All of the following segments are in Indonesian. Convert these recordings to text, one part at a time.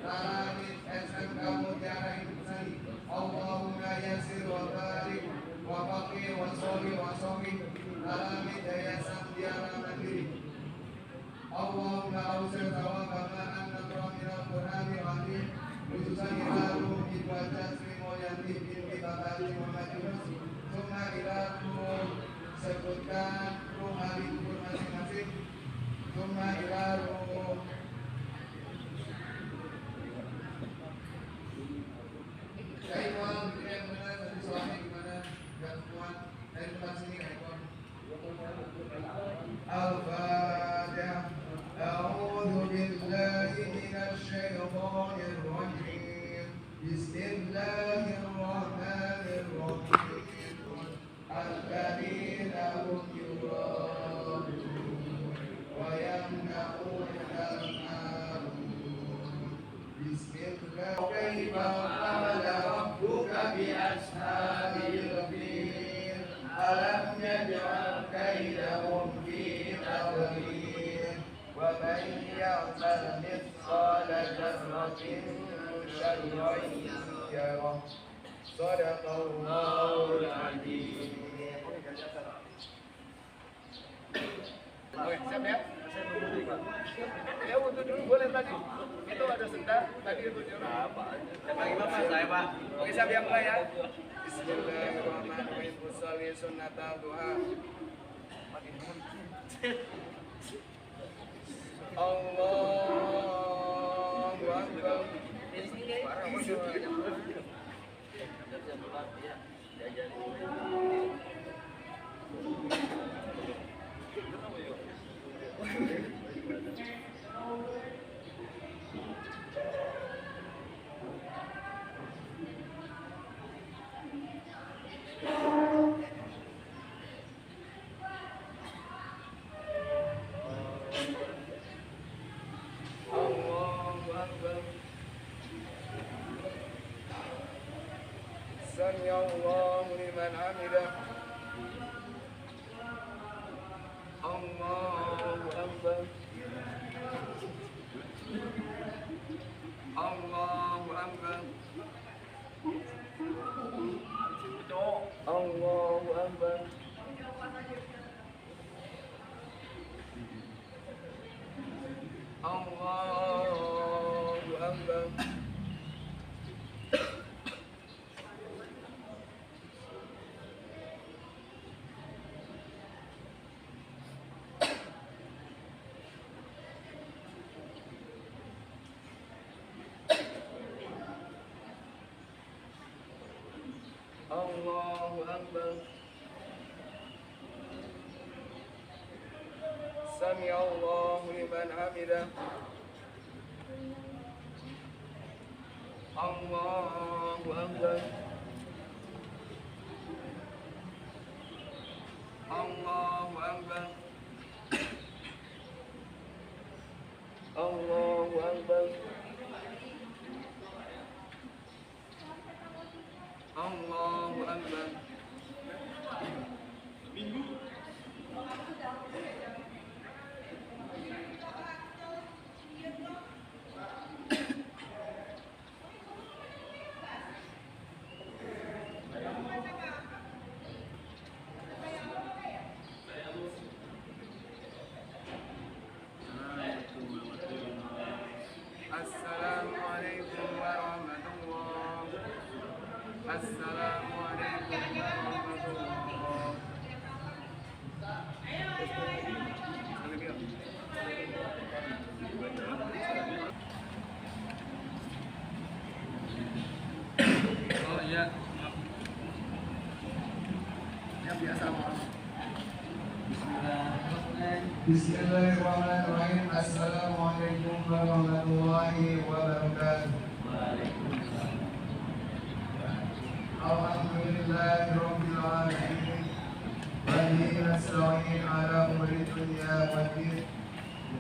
Amin. SMK Mutiara Intisari. Allahumma yasir wa barik wa faqih wa sholli wa sholli. Amin. Yayasan Mutiara Mandiri. Allahumma awsir thawaba ma an-naqra min al-Qur'ani al-Azim. Khususan ila ruh Ibadah Sri Mulyanti binti Bapak Haji Muhammad Yunus. Summa ila ruh sebutkan ruh ahli kubur masing-masing. Summa ila ruh Kaifan, yang benar tadi soalnya gimana? Gak kuat dari tempat sini Kaifan. Al-Fatihah. A'udzu billahi minasy syaithanir rajim. Bismillahirrahmanirrahim. Alladzina hum yura'un wa yamna'una al-ma'un. Bismillah. Kaifa qala rabbuka bi ashabil fil. Alam yaj'al kaidahum fi tadlil. Wa man ya'mal mithqala dzarratin syarran yarah. Shadaqallahul azim. Oke, siap ya? Ya untuk dulu boleh tadi. Itu ada sendal, tadi itu jurnal. Bagi Bapak saya, Pak. Oke, siap yang mulai ya. Bismillahirrahmanirrahim. Usolli sunnatal duha. Allahu Akbar. Sami Allahu liman hamidah. Allahu Akbar. Allahu Akbar. Allahu Akbar. Allahu Akbar. Allahu Akbar. Sami Allahu liman hamidah. Allahu Akbar. Allahu Akbar. Allahu Akbar. Allahu Akbar. Assalamualaikum warahmatullahi wabarakatuh. Assalamualaikum warahmatullahi wabarakatuh. Oh iya, maaf. Yang biasa maaf. Bismillahirrahmanirrahim. Assalamualaikum warahmatullahi wabarakatuh. Alhamdulillahi rabbil alamin. Wa bihi nasta'in ala umuri dunya waddin.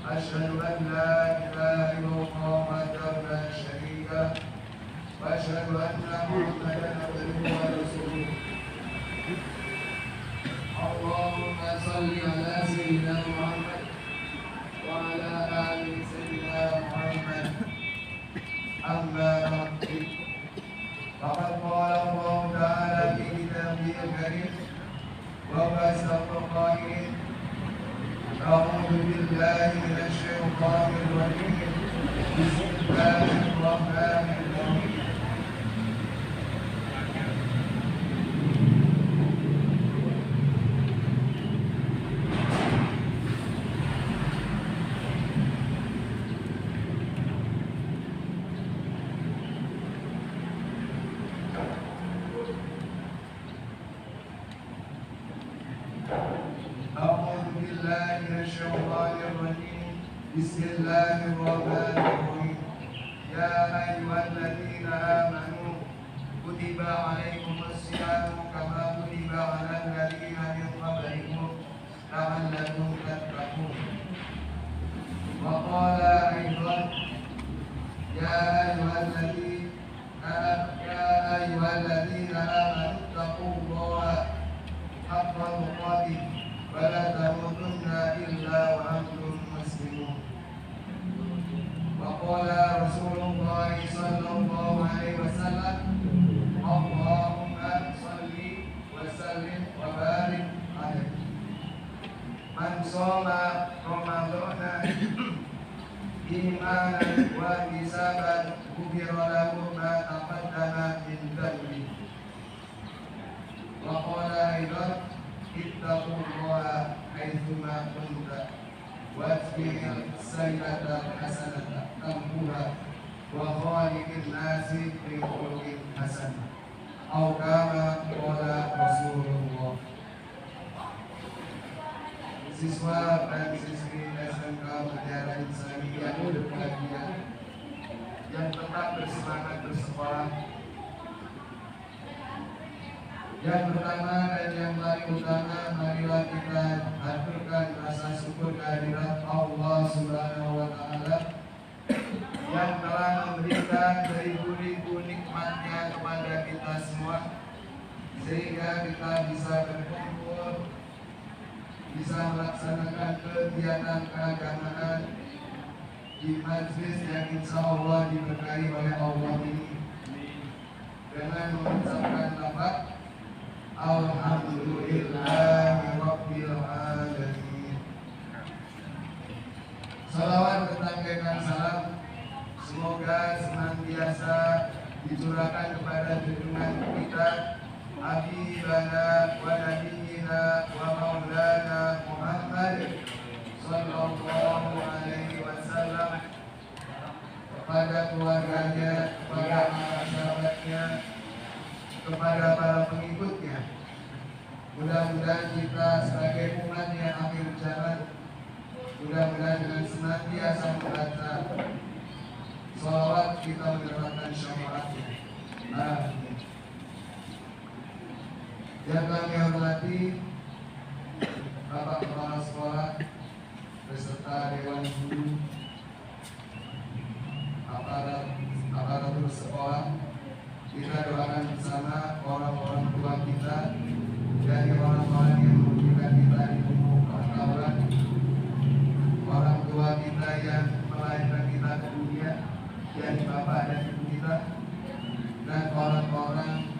Asyhadu an la ilaha illallah wahdahu la syarika lah. Wa asyhadu anna Muhammadan abduhu wa rasuluh. Allahumma shalli ala sayyidina Muhammad wa ala ali sayyidina Muhammad. المرسلين وبشر القائلين أعوذ بالله من الشيطان الرجيم بسم الله الرحمن الرحيم بسم الله الرحمن الرحيم يا أيها الذين آمنوا كتب عليكم الصيام كما كتب على الذين من قبلكم لعلكم تتقون وقال أيضا يا أيها الذين آمنوا اتقوا الله حق تقاته ولا تموتن إلا وأنتم مسلمون وقال رسول الله صلى الله عليه وسلم اللهم صل وسلم وبارك عليه من صام رمضان إيمانا واحتسابا غفر له ما تقدم من ذنبه وقال أيضا اتقوا الله حيثما كنت واتبع السيئة الحسنة تمحوها وخالق الناس بخلق حسن أو كما قال رسول الله. Siswa dan siswi SMK Mutiara Insani yang berbahagia, yang tetap bersemangat bersekolah. Yang pertama dan yang paling utama, marilah kita haturkan rasa syukur kehadirat Allah Subhanahu wa Ta'ala yang telah memberikan beribu-ribu nikmatnya kepada kita semua, sehingga kita bisa berkumpul, bisa melaksanakan kegiatan keagamaan di majlis yang insya Allah diberkahi oleh Allah ini dengan mengucapkan lafaz Alhamdulillahi Rabbil Alamin. Salawat bertanggakan salam semoga senantiasa dicurahkan kepada junjungan kita Habibana wa Nabiyyina wa Maulana Muhammad Sallallahu Alaihi Wasallam, kepada keluarganya, kepada para sahabatnya, kepada para pengikutnya. Mudah-mudahan kita sebagai umat yang akhir zaman, mudah-mudahan dengan senantiasa membaca sholawat kita mendapatkan syafaatnya. Amin. Yang kami hormati Bapak Kepala Sekolah beserta Dewan Guru, aparatur sekolah, kita doakan bersama orang-orang tua kita dari orang-orang yang memberikan kita ilmu pengetahuan, orang tua kita yang melahirkan kita ke dunia, dari bapak dan ibu kita, dan orang-orang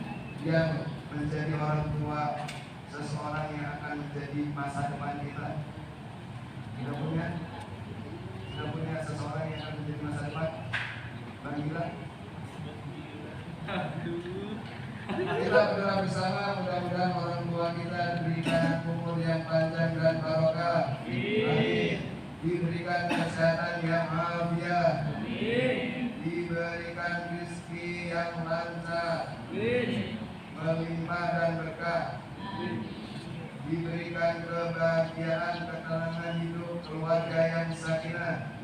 yang menjadi orang tua seseorang yang akan menjadi masa depan kita. Kita punya seseorang yang akan menjadi masa depan. Bang Gila. Kita berdoa bersama, mudah-mudahan orang tua kita diberikan umur yang panjang dan barokah. Amin. Diberikan kesehatan yang afiat. Diberikan rezeki yang lancar, melimpah dan berkah. Diberikan kebahagiaan, ketenangan hidup, keluarga yang sakinah.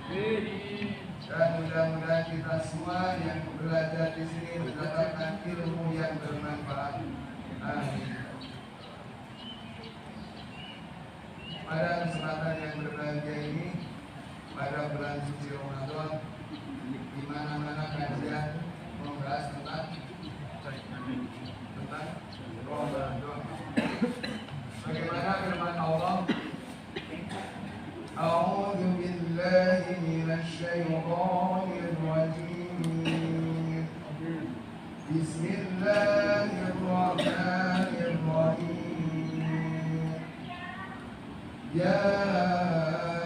Dan mudah-mudahan kita semua yang belajar di sini mendapatkan ilmu yang bermanfaat. Amin. Pada kesempatan yang berbahagia ini, pada bulan suci Ramadan, di mana-mana kajian membahas tentang Ramadan. Bagaimana firman Allah? A'udzu billahi minasy syaithanir rajim. Bismillahirrahmanirrahim. يا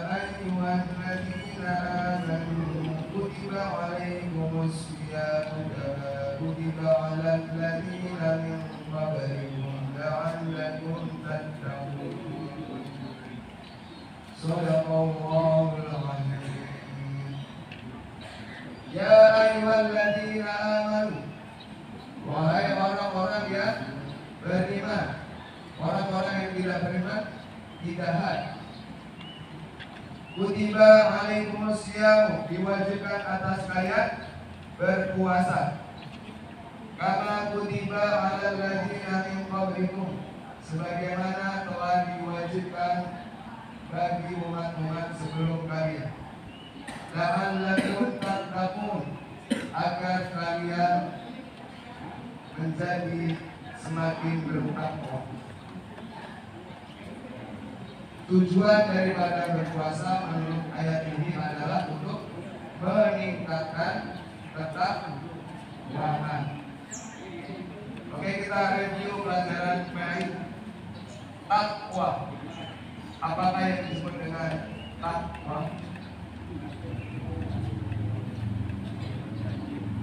أيها الذين آمنوا كتب عليكم الصيام كما كتب على الذين من قبلكم لعلكم تتقون. صدق الله العظيم. يا أيها الذين آمنوا, wahai orang-orang yang beriman. Orang-orang yang tidak beriman ditahan. Kutiba alaikumusyamu, diwajibkan atas kalian berpuasa. Kama kutiba alal ladzina min qablikum, sebagaimana telah diwajibkan bagi umat-umat sebelum kalian. La'allakum tattaqun, agar kalian menjadi semakin bertakwa. Tujuan daripada berpuasa menurut ayat ini adalah untuk meningkatkan ketakwaan. Oke, kita review pelajaran baik takwa. Apakah yang disebut dengan takwa?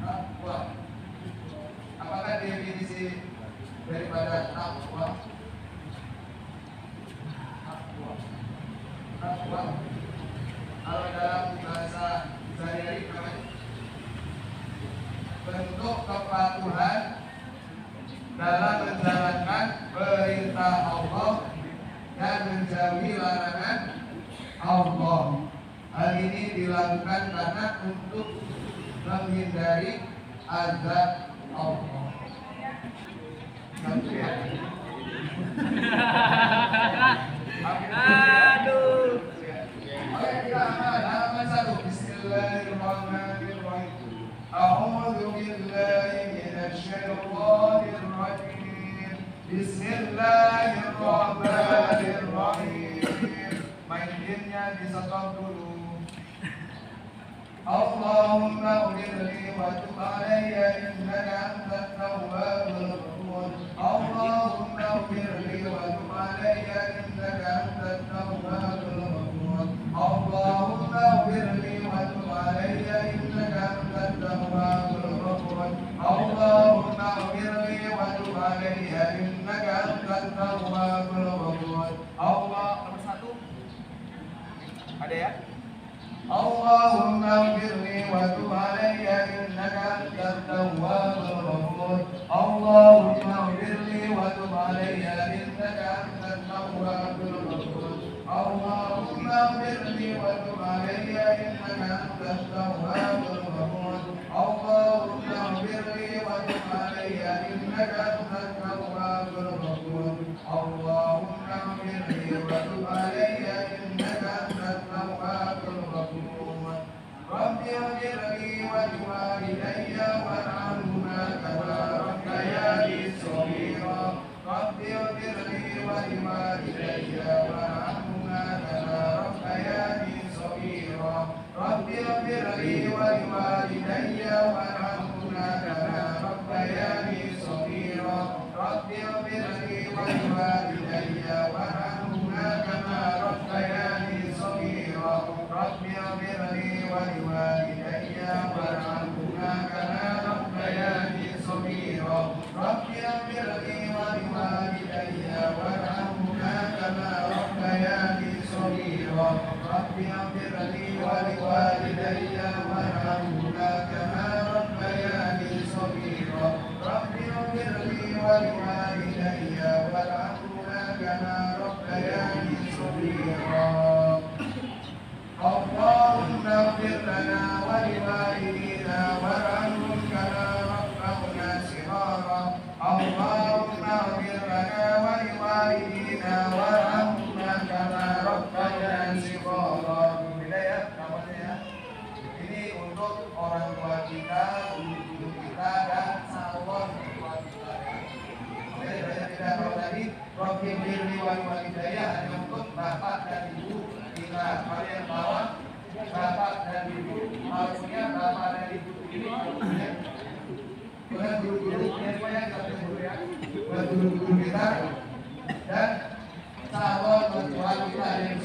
Takwa. Apakah definisi daripada takwa? Takwa kalau dalam bahasa sehari-hari namanya bentuk kepatuhan dalam menjalankan perintah Allah dan menjauhi larangan Allah. Hal ini dilakukan karena untuk menghindari azab Allah. Aduh. Oke, kita halaman 1. Bismillahirrahmanirrahim. A'udzu billahi minasy syaithanir rajim. Bismillahirrahmanirrahim. Mainnya di-stop dulu. Allahumma ighfirli wa tub alayya innaka antat tawwabur rahim. Allahumma ighfirli wa tub alayya innaka antat tawwabur rahim. Allahumma ighfirli wa tub alayya innaka antat tawwabur rahim. Allahumma ighfirli wa tub alayya innaka antat tawwabur rahim. Allah nomor 1. Ada ya? Allahumma ighfirli wa tub alayya innaka antat tawwabur rahim. Allahumma ighfirli wa tub alayya innaka antat tawwabur rahim. Allahumma ighfirli wa tub alayya innaka antat tawwabur rahim. Allahumma ighfirli wa tub alayya innaka antat tawwabur rahim. Allahumma ighfirli wa tub alayya innaka antat tawwabur rahim. Rabbi ighfirli wa liwalidayya warhamhuma kama rabbayani shaghira. Rabbi ighfirli wa liwalidayya warhamhuma kama rabbayani shaghira. Rabbi ighfirli wa liwalidayya warhamhuma kama rabbayani shaghira. Rabbi ighfirli wa liwalidayya warhamhuma kama rabbayani shaghira. Rabbi ighfirli wa liwalidayya warhamhuma kama rabbayani shaghira. Rabbi ighfirli wa liwalidayya warhamhuma kama rabbayani shaghira. Rabbi ighfirli wa liwalidayya warhamhuma kama rabbayani shaghira. Rabbi ighfirli wa liwalidayya warhamhuma kama rabbayani shaghira. Allahumma ighfir lana wa liwalidina warhamhum kama rabbawna shighara. Allahumma ighfir lana wa liwalidina warhamhum kama rabbawna shighara. Beda ya namanya. Ini untuk orang tua kita, guru kita dan calon tua kita. Oke, beda kalau tadi Rabbi ighfirli wa liwalidayya hanya untuk bapak dan ibu kita. Kalian bawa bapak dan ibu, maksudnya bapak dan ibu ini maksudnya bukan guru-guru, semuanya satu guru ya, buat guru-guru kita dan calon mertua kita yang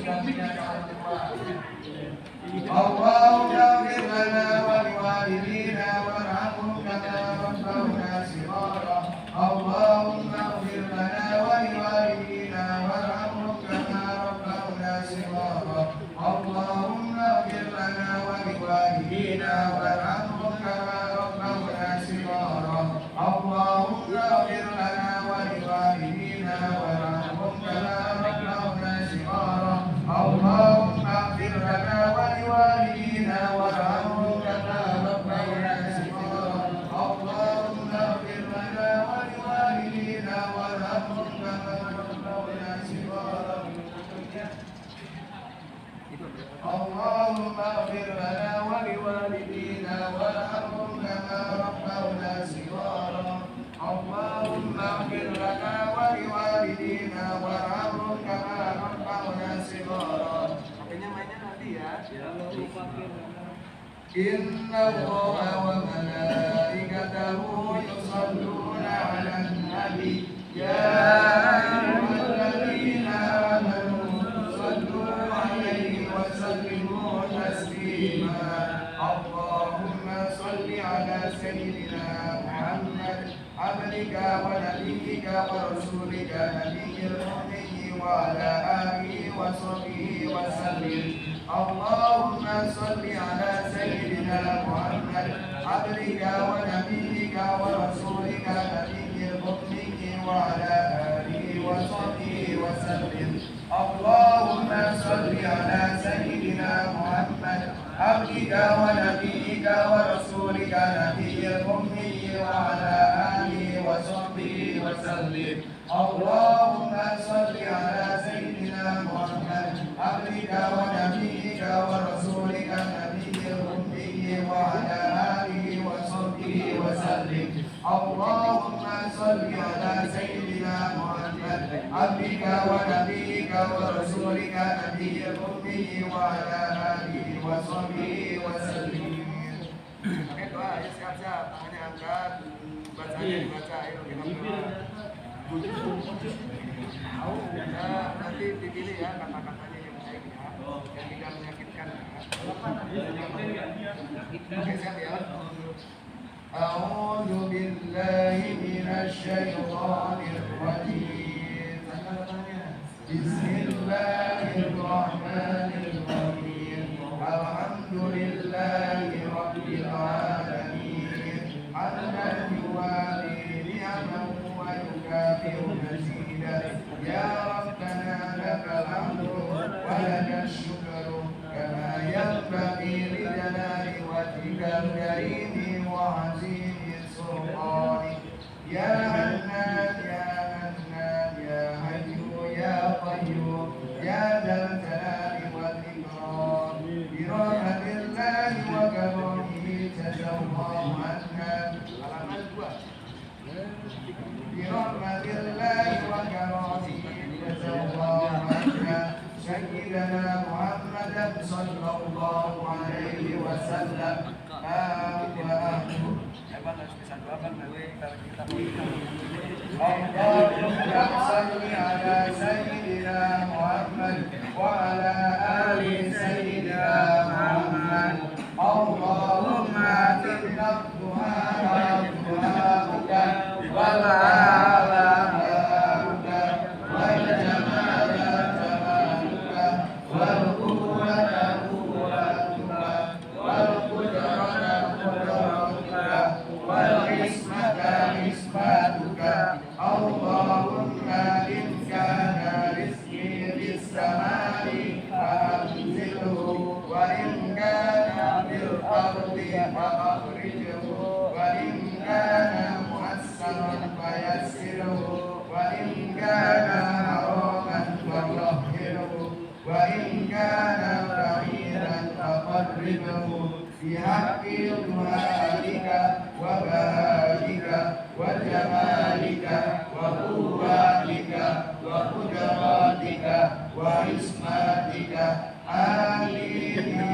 warhamhum kama rabbawna shighara. Makanya mainnya nanti ya. Inna Allaha wa malaikatahu yusholluna 'alan nabi ya ayyuhalladzina amanu shallu 'alaihi wa sallimu taslima. Allahumma shalli 'ala sayyidina Muhammad abdika wa nabiyyika wa rasulika nabiyyil ummi wa 'ala alihi wa sahbihi wa sallim. Allahumma salli ala sayyidina Muhammad abdika wa nabiyyika wa rasulika nabiyyil ummi wa ala alihi wa sahbihi wa sallim. Allahumma salli ala sayyidina Muhammad abdika wa nabiyyika wa rasulika nabiyyil ummi wa ala alihi wa sahbihi wa sallim. Allahumma salli ala sayyidina Muhammad abdika wa nabiyyika wa rasulika nabiyyil ummi wa ala alihi wa sahbihi wa sallim. Allahumma salli ala sayyidina Muhammad abdika wa nabiyyika wa rasulika nabiyyil ummi wa ala alihi wa sahbihi wa sallim. Oke, doa ya, siap-siap, tangannya angkat, bacanya dibaca, ayo kita nanti dipilih ya kata-katanya yang baik ya, yang tidak menyakitkan ya. Oke, siap ya. A'udzu billahi minasy syaithanir rajim. Bismillahirrahmanirrahim. Alhamdulillahi rabbil alamin. Hamdan yuwafi ni'amahu wa yukafi'u mazidah. Ya Rabbana lakal hamdu wa lakal syukru kama yanbaghi li jalali wajhikal karim wa azimi sultanik. Ya Hannan ya Mannan ya Hayyu ya Qayyum ya Dzal Jalali wal Ikram. Bi rahmatillahi wa karamihi jazallahu anna. Halaman 2. Bi rahmatillahi wa karamihi jazallahu anna sayyidina Muhammadan sallallahu alaihi wasallam. Allahumma salli ala sayyidina Muhammad wa ala ali sayyidina Muhammad. Allahumma atina duha duhauka wal alamuka wal jamala jamaluka wal quwwata quwwatuka wal qudrata qudratuka wal ismata ismatuka. Allahumma in kana rizqi bis samai fa'anzilhu wa in kana bil ardi fa'akhrijhu wa in kana mu'assaran fayassirhu wa in kana haraman fatahhirhu wa in kana fa'ilan faqarribhu bi haqqi du'aika wa baika wa jamalika wa quwwatika wa qudratika wa ismatika. Alina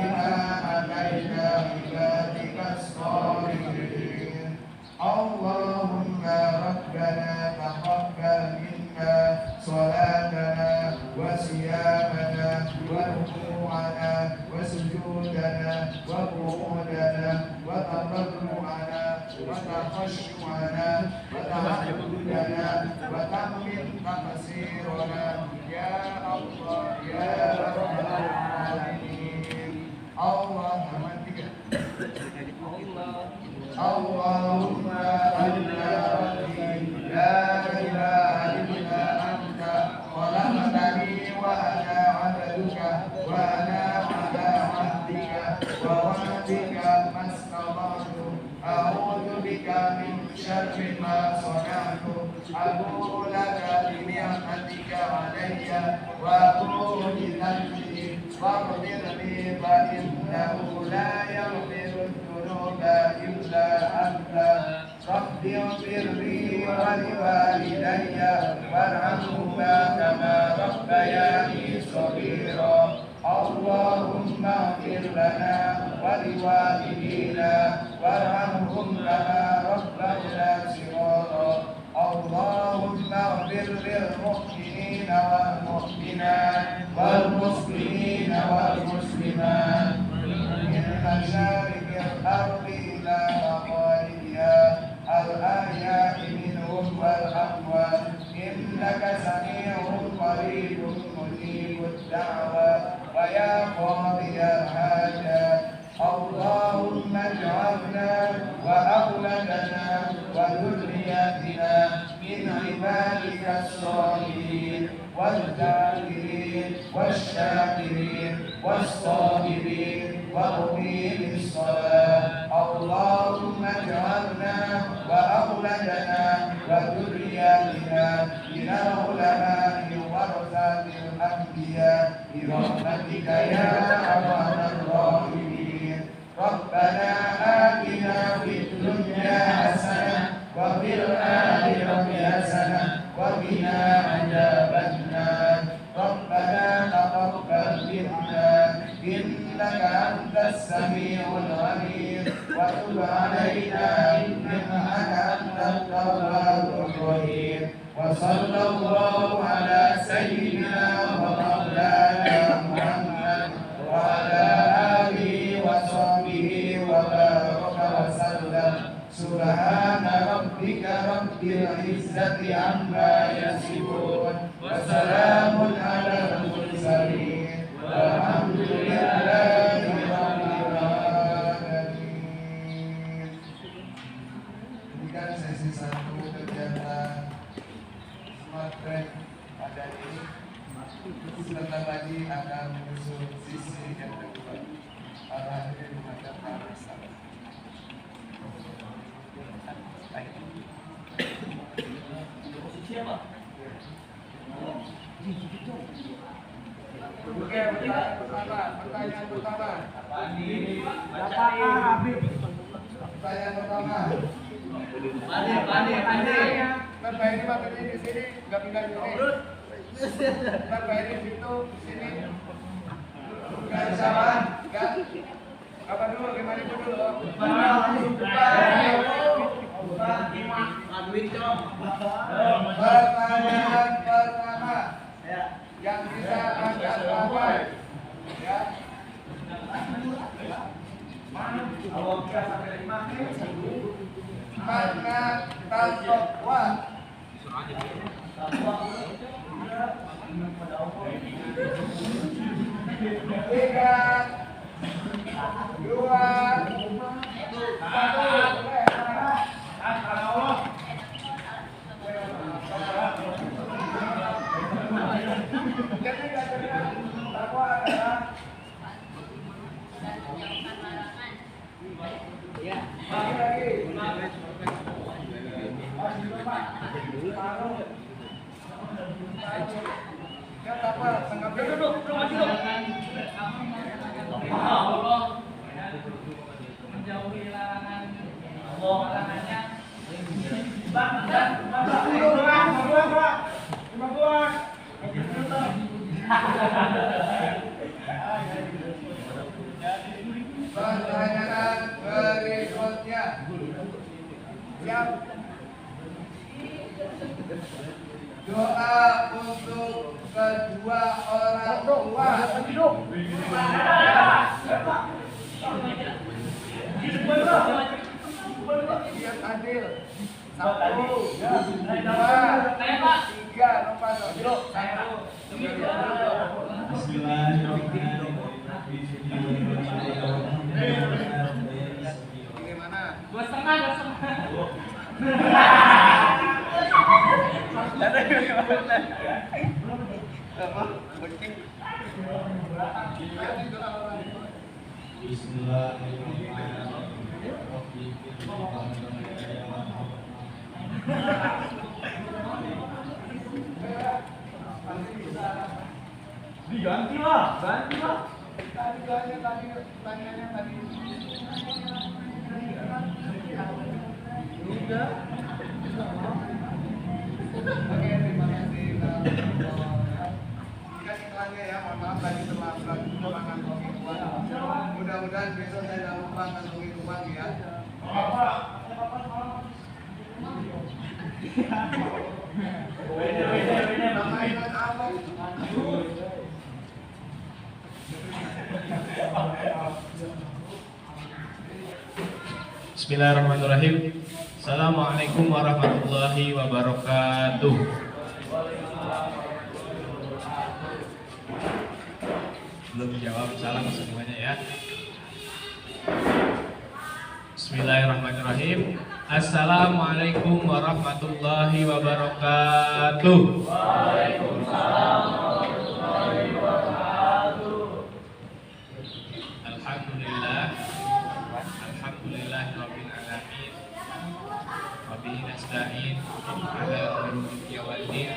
alaika ibadika as-salihin. Allahumma rabbana taqabbal minna salatana wa siyamana wa ruku'ana wa sujudana wa qu'udana wa tadarru'ana wa takhashu'ana wa tahajjudana wa tammim taqsirana ya Allah ya Rabbal alamin. Allahumma Allahumma anta rabbi la ilaha illa anta khalaqtani wa ana 'abduka wa ana 'ala 'ahdika wa wa'dika mastata'tu. A'udzu bika min syarri ma sana'tu. Abu'u laka bi ni'matika 'alayya wa abu'u bi dhanbi faghfir li fa innahu la yaghfiru dhunuba illa anta. Rabbi ighfir li wa liwalidayya wa وارحمهما كما ربياني صغيرا اللهم اغفر لنا ولوالدينا وارحمهم كما ربونا صغارا اللهم اغفر للمؤمنين والمؤمنات والمسلمين والمسلمات من مشارق الأرض إلى مغاربها الأحياء منهم والأموات إنك سميع قريب مجيب الدعوات ويا قاضي الحاجات اللهم اجعلنا وأولادنا وذرياتنا من عبادك الصالحين والذاكرين والشاكرين والصابرين ومقيم الصلاة اللهم اجعلنا وأولادنا وذرياتنا من العلماء ورثة الأنبياء برحمتك يا أرحم الراحمين ربنا آتنا في الدنيا حسنة وفي الآخرة حسنة وقنا عذاب النار ربنا تقبل منا إنك أنت السميع العليم وتب علينا إنك أنت التواب الرحيم وصلى الله على سيدنا ومولانا محمد وعلى آله وصحبه وبارك وسلم سبحان ربك رب العزة عما يصفون وسلام على المرسلين والحمد لله رب العالمين. Demikian sesi 1 kegiatan Smart Track pada ini. Sebentar lagi akan menyusul sisi yang kedua. Arahnya menghadap ke arah sana. Siapa? Oke, pertanyaan pertama. Pertanyaan pertama. Kan Pak ini materi di sini, nggak pindah di sini. Kan Pak ini di situ, di sini. Nggak salah, nggak. Apa dulu? Gimana itu dulu? Pertanyaan pertama yang bisa angkat tangan, ya. Mana takwa? Tiga, dua, satu. Menjauhi larangan larangannya. Pertanyaan berikutnya. Siap. Doa untuk kedua orang tua. Siap adil. 1, 2, 3, lupa 1. Bagaimana? 2. Diganti lah. Tanyanya tadi. Oke, terima kasih. Bismillahirrahmanirrahim. Assalamualaikum warahmatullahi wabarakatuh. Belum jawab salam semuanya ya. Bismillahirrahmanirrahim. Assalamualaikum warahmatullahi wabarakatuh. Waalaikumsalam warahmatullahi wabarakatuh. Alhamdulillahirabbil alamin. Wabihi nasta'in ala umuri waddin.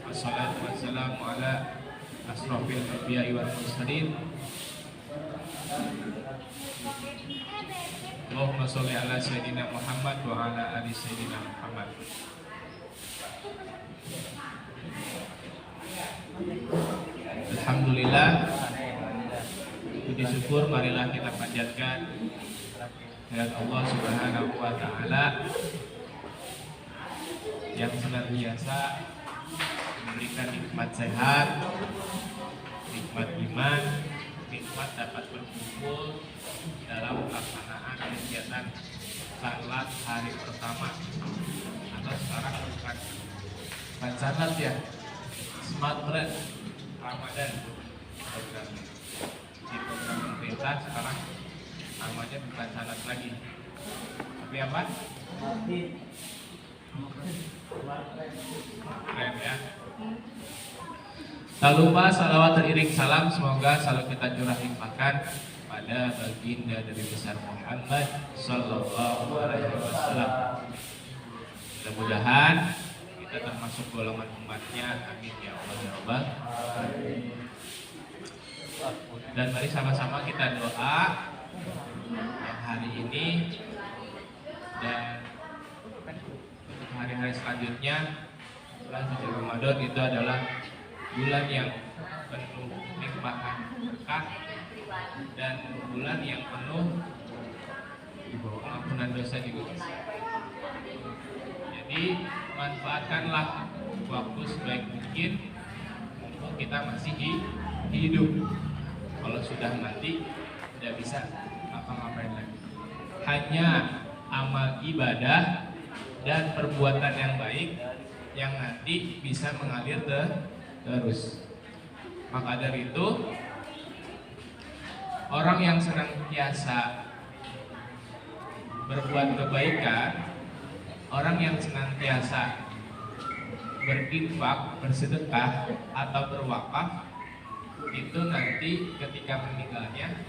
Wassalatu wassalamu ala asrofil anbiya'i wal mursalin. Allahumma sholli ala sayyidina Muhammad wa ala ali sayyidina Muhammad. Alhamdulillah, puji syukur marilah kita panjatkan kepada Allah Subhanahu wa taala yang senantiasa memberikan nikmat sehat, nikmat iman, nikmat dapat berkumpul dalam pelaksanaan kegiatan salat hari pertama, atau sekarang bukan salat ya, Smart Red Ramadan program di program pemerintah. Sekarang namanya bukan salat lagi, tapi apa? Keren ya. Tak lupa salawat teriring salam semoga selalu kita curah limpahkan pada baginda Nabi besar Muhammad Sallallahu Alaihi Wasallam. Mudah-mudahan kita termasuk golongan umatnya, amin ya Allah ya Rabbal. Dan mari sama-sama kita doa yang hari ini dan untuk hari-hari selanjutnya. Bulan suci Ramadan itu adalah bulan yang penuh nikmat berkah dan bulan yang penuh pengampunan dosa juga. Jadi manfaatkanlah waktu sebaik mungkin mumpung kita masih hidup. Kalau sudah mati tidak bisa apa-ngapain lagi. Hanya amal ibadah dan perbuatan yang baik yang nanti bisa mengalir terus. Maka dari itu, orang yang senantiasa berbuat kebaikan, orang yang senantiasa berinfak, bersedekah atau berwakaf, itu nanti ketika meninggalnya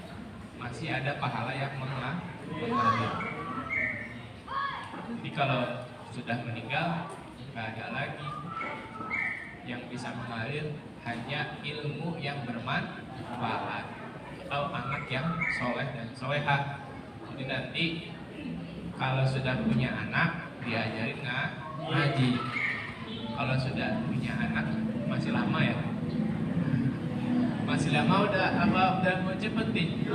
masih ada pahala yang mengalir. Jadi kalau sudah meninggal nggak ada lagi yang bisa mengalir, hanya ilmu yang bermanfaat atau anak yang soleh dan solehah. Jadi nanti kalau sudah punya anak diajarin ngaji. Kalau sudah punya anak masih lama ya, masih lama udah mau cepet nih.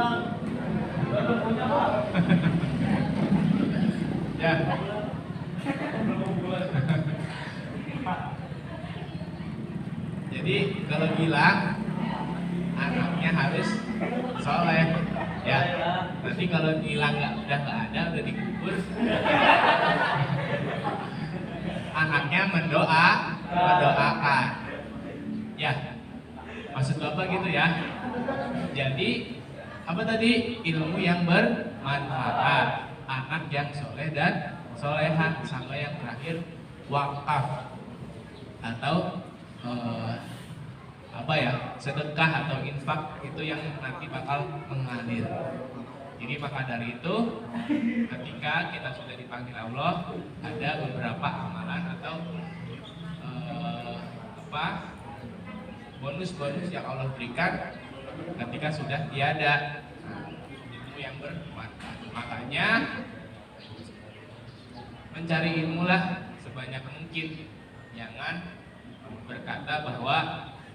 Ya. Jadi kalau bilang anaknya harus soleh, ya. Nanti kalau bilang udah nggak ada, udah dikubur, anaknya mendoakan, ya. Maksud Bapak gitu ya. Jadi apa tadi? Ilmu yang bermanfaat, anak yang soleh dan solehah, sama yang terakhir wakaf atau sedekah atau infak, itu yang nanti bakal mengalir. Jadi maka dari itu ketika kita sudah dipanggil Allah, ada beberapa amalan atau bonus-bonus yang Allah berikan ketika sudah tiada. Itu yang bermanfaat. Makanya mencari ilmu lah sebanyak mungkin. Jangan berkata bahwa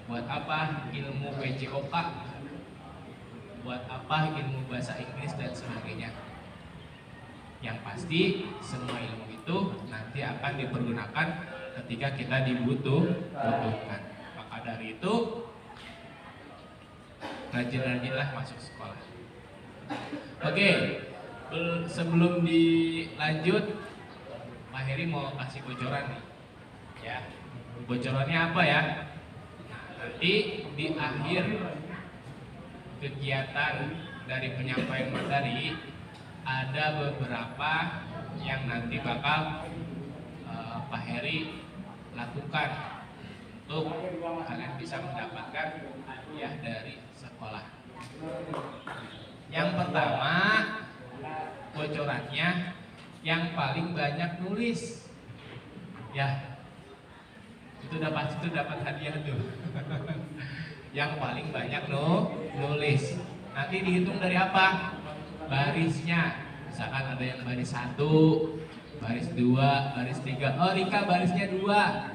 buat apa ilmu PJOK, buat apa ilmu bahasa Inggris dan sebagainya. Yang pasti semua ilmu itu nanti akan dipergunakan ketika kita dibutuhkan. Maka dari itu rajin-rajinlah masuk sekolah. Oke, Sebelum dilanjut, Pak Heri mau kasih bocoran nih, ya. Bocorannya apa ya? Nah, nanti di akhir kegiatan dari penyampaian materi ada beberapa yang nanti bakal Pak Heri lakukan untuk kalian bisa mendapatkan hadiah dari sekolah. Yang pertama, bocorannya yang paling banyak nulis, ya itu dapat hadiah tuh. Yang paling banyak nulis. Nanti dihitung dari apa? Barisnya. Misalkan ada yang baris 1, baris 2, baris 3. Oh, Rika barisnya 2.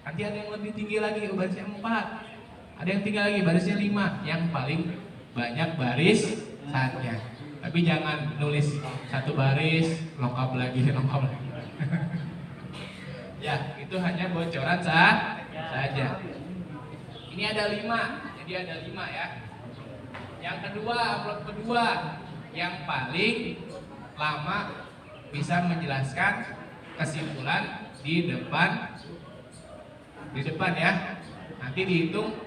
Nanti ada yang lebih tinggi lagi, barisnya 4. Ada yang tinggi lagi, barisnya 5. Yang paling banyak baris saatnya. Tapi jangan nulis satu baris, lengkap lagi. Ya, itu hanya bocoran saja. Ini ada 5, jadi ada 5 ya. Yang kedua, amplop kedua, yang paling lama bisa menjelaskan kesimpulan di depan ya. Nanti dihitung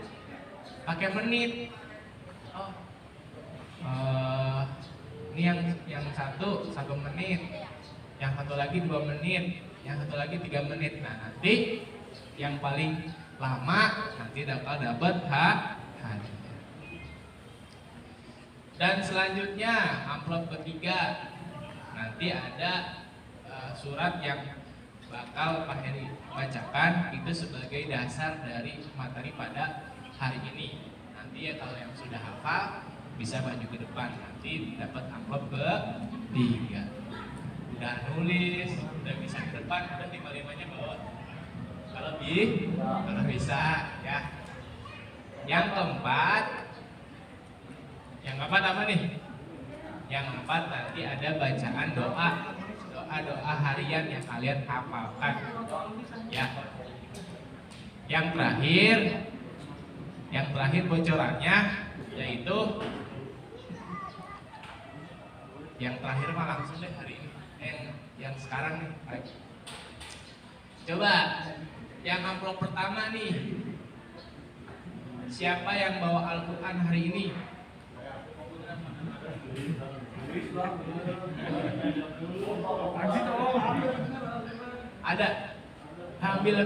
pakai menit. Ini yang satu 1 menit, yang satu lagi 2 menit, yang satu lagi 3 menit. Nah, nanti yang paling lama nanti dapat hadiah. Dan selanjutnya amplop ketiga, nanti ada surat yang bakal Pak Heri bacakan, itu sebagai dasar dari materi pada hari ini. Nanti ya kalau yang sudah hafal bisa maju ke depan, nanti dapat amplop ketiga. Udah nulis, udah bisa ke depan, udah tinggal 5-nya bawa. Kalau bisa ya. Yang keempat apa nih? Yang keempat nanti ada bacaan doa harian yang kalian hafalkan. Ya. Yang terakhir bocorannya yaitu yang terakhir mah langsung deh hari ini. Yang sekarang nih. Coba yang amplop pertama nih. Siapa yang bawa Al-Quran hari ini? Ada? Ambil.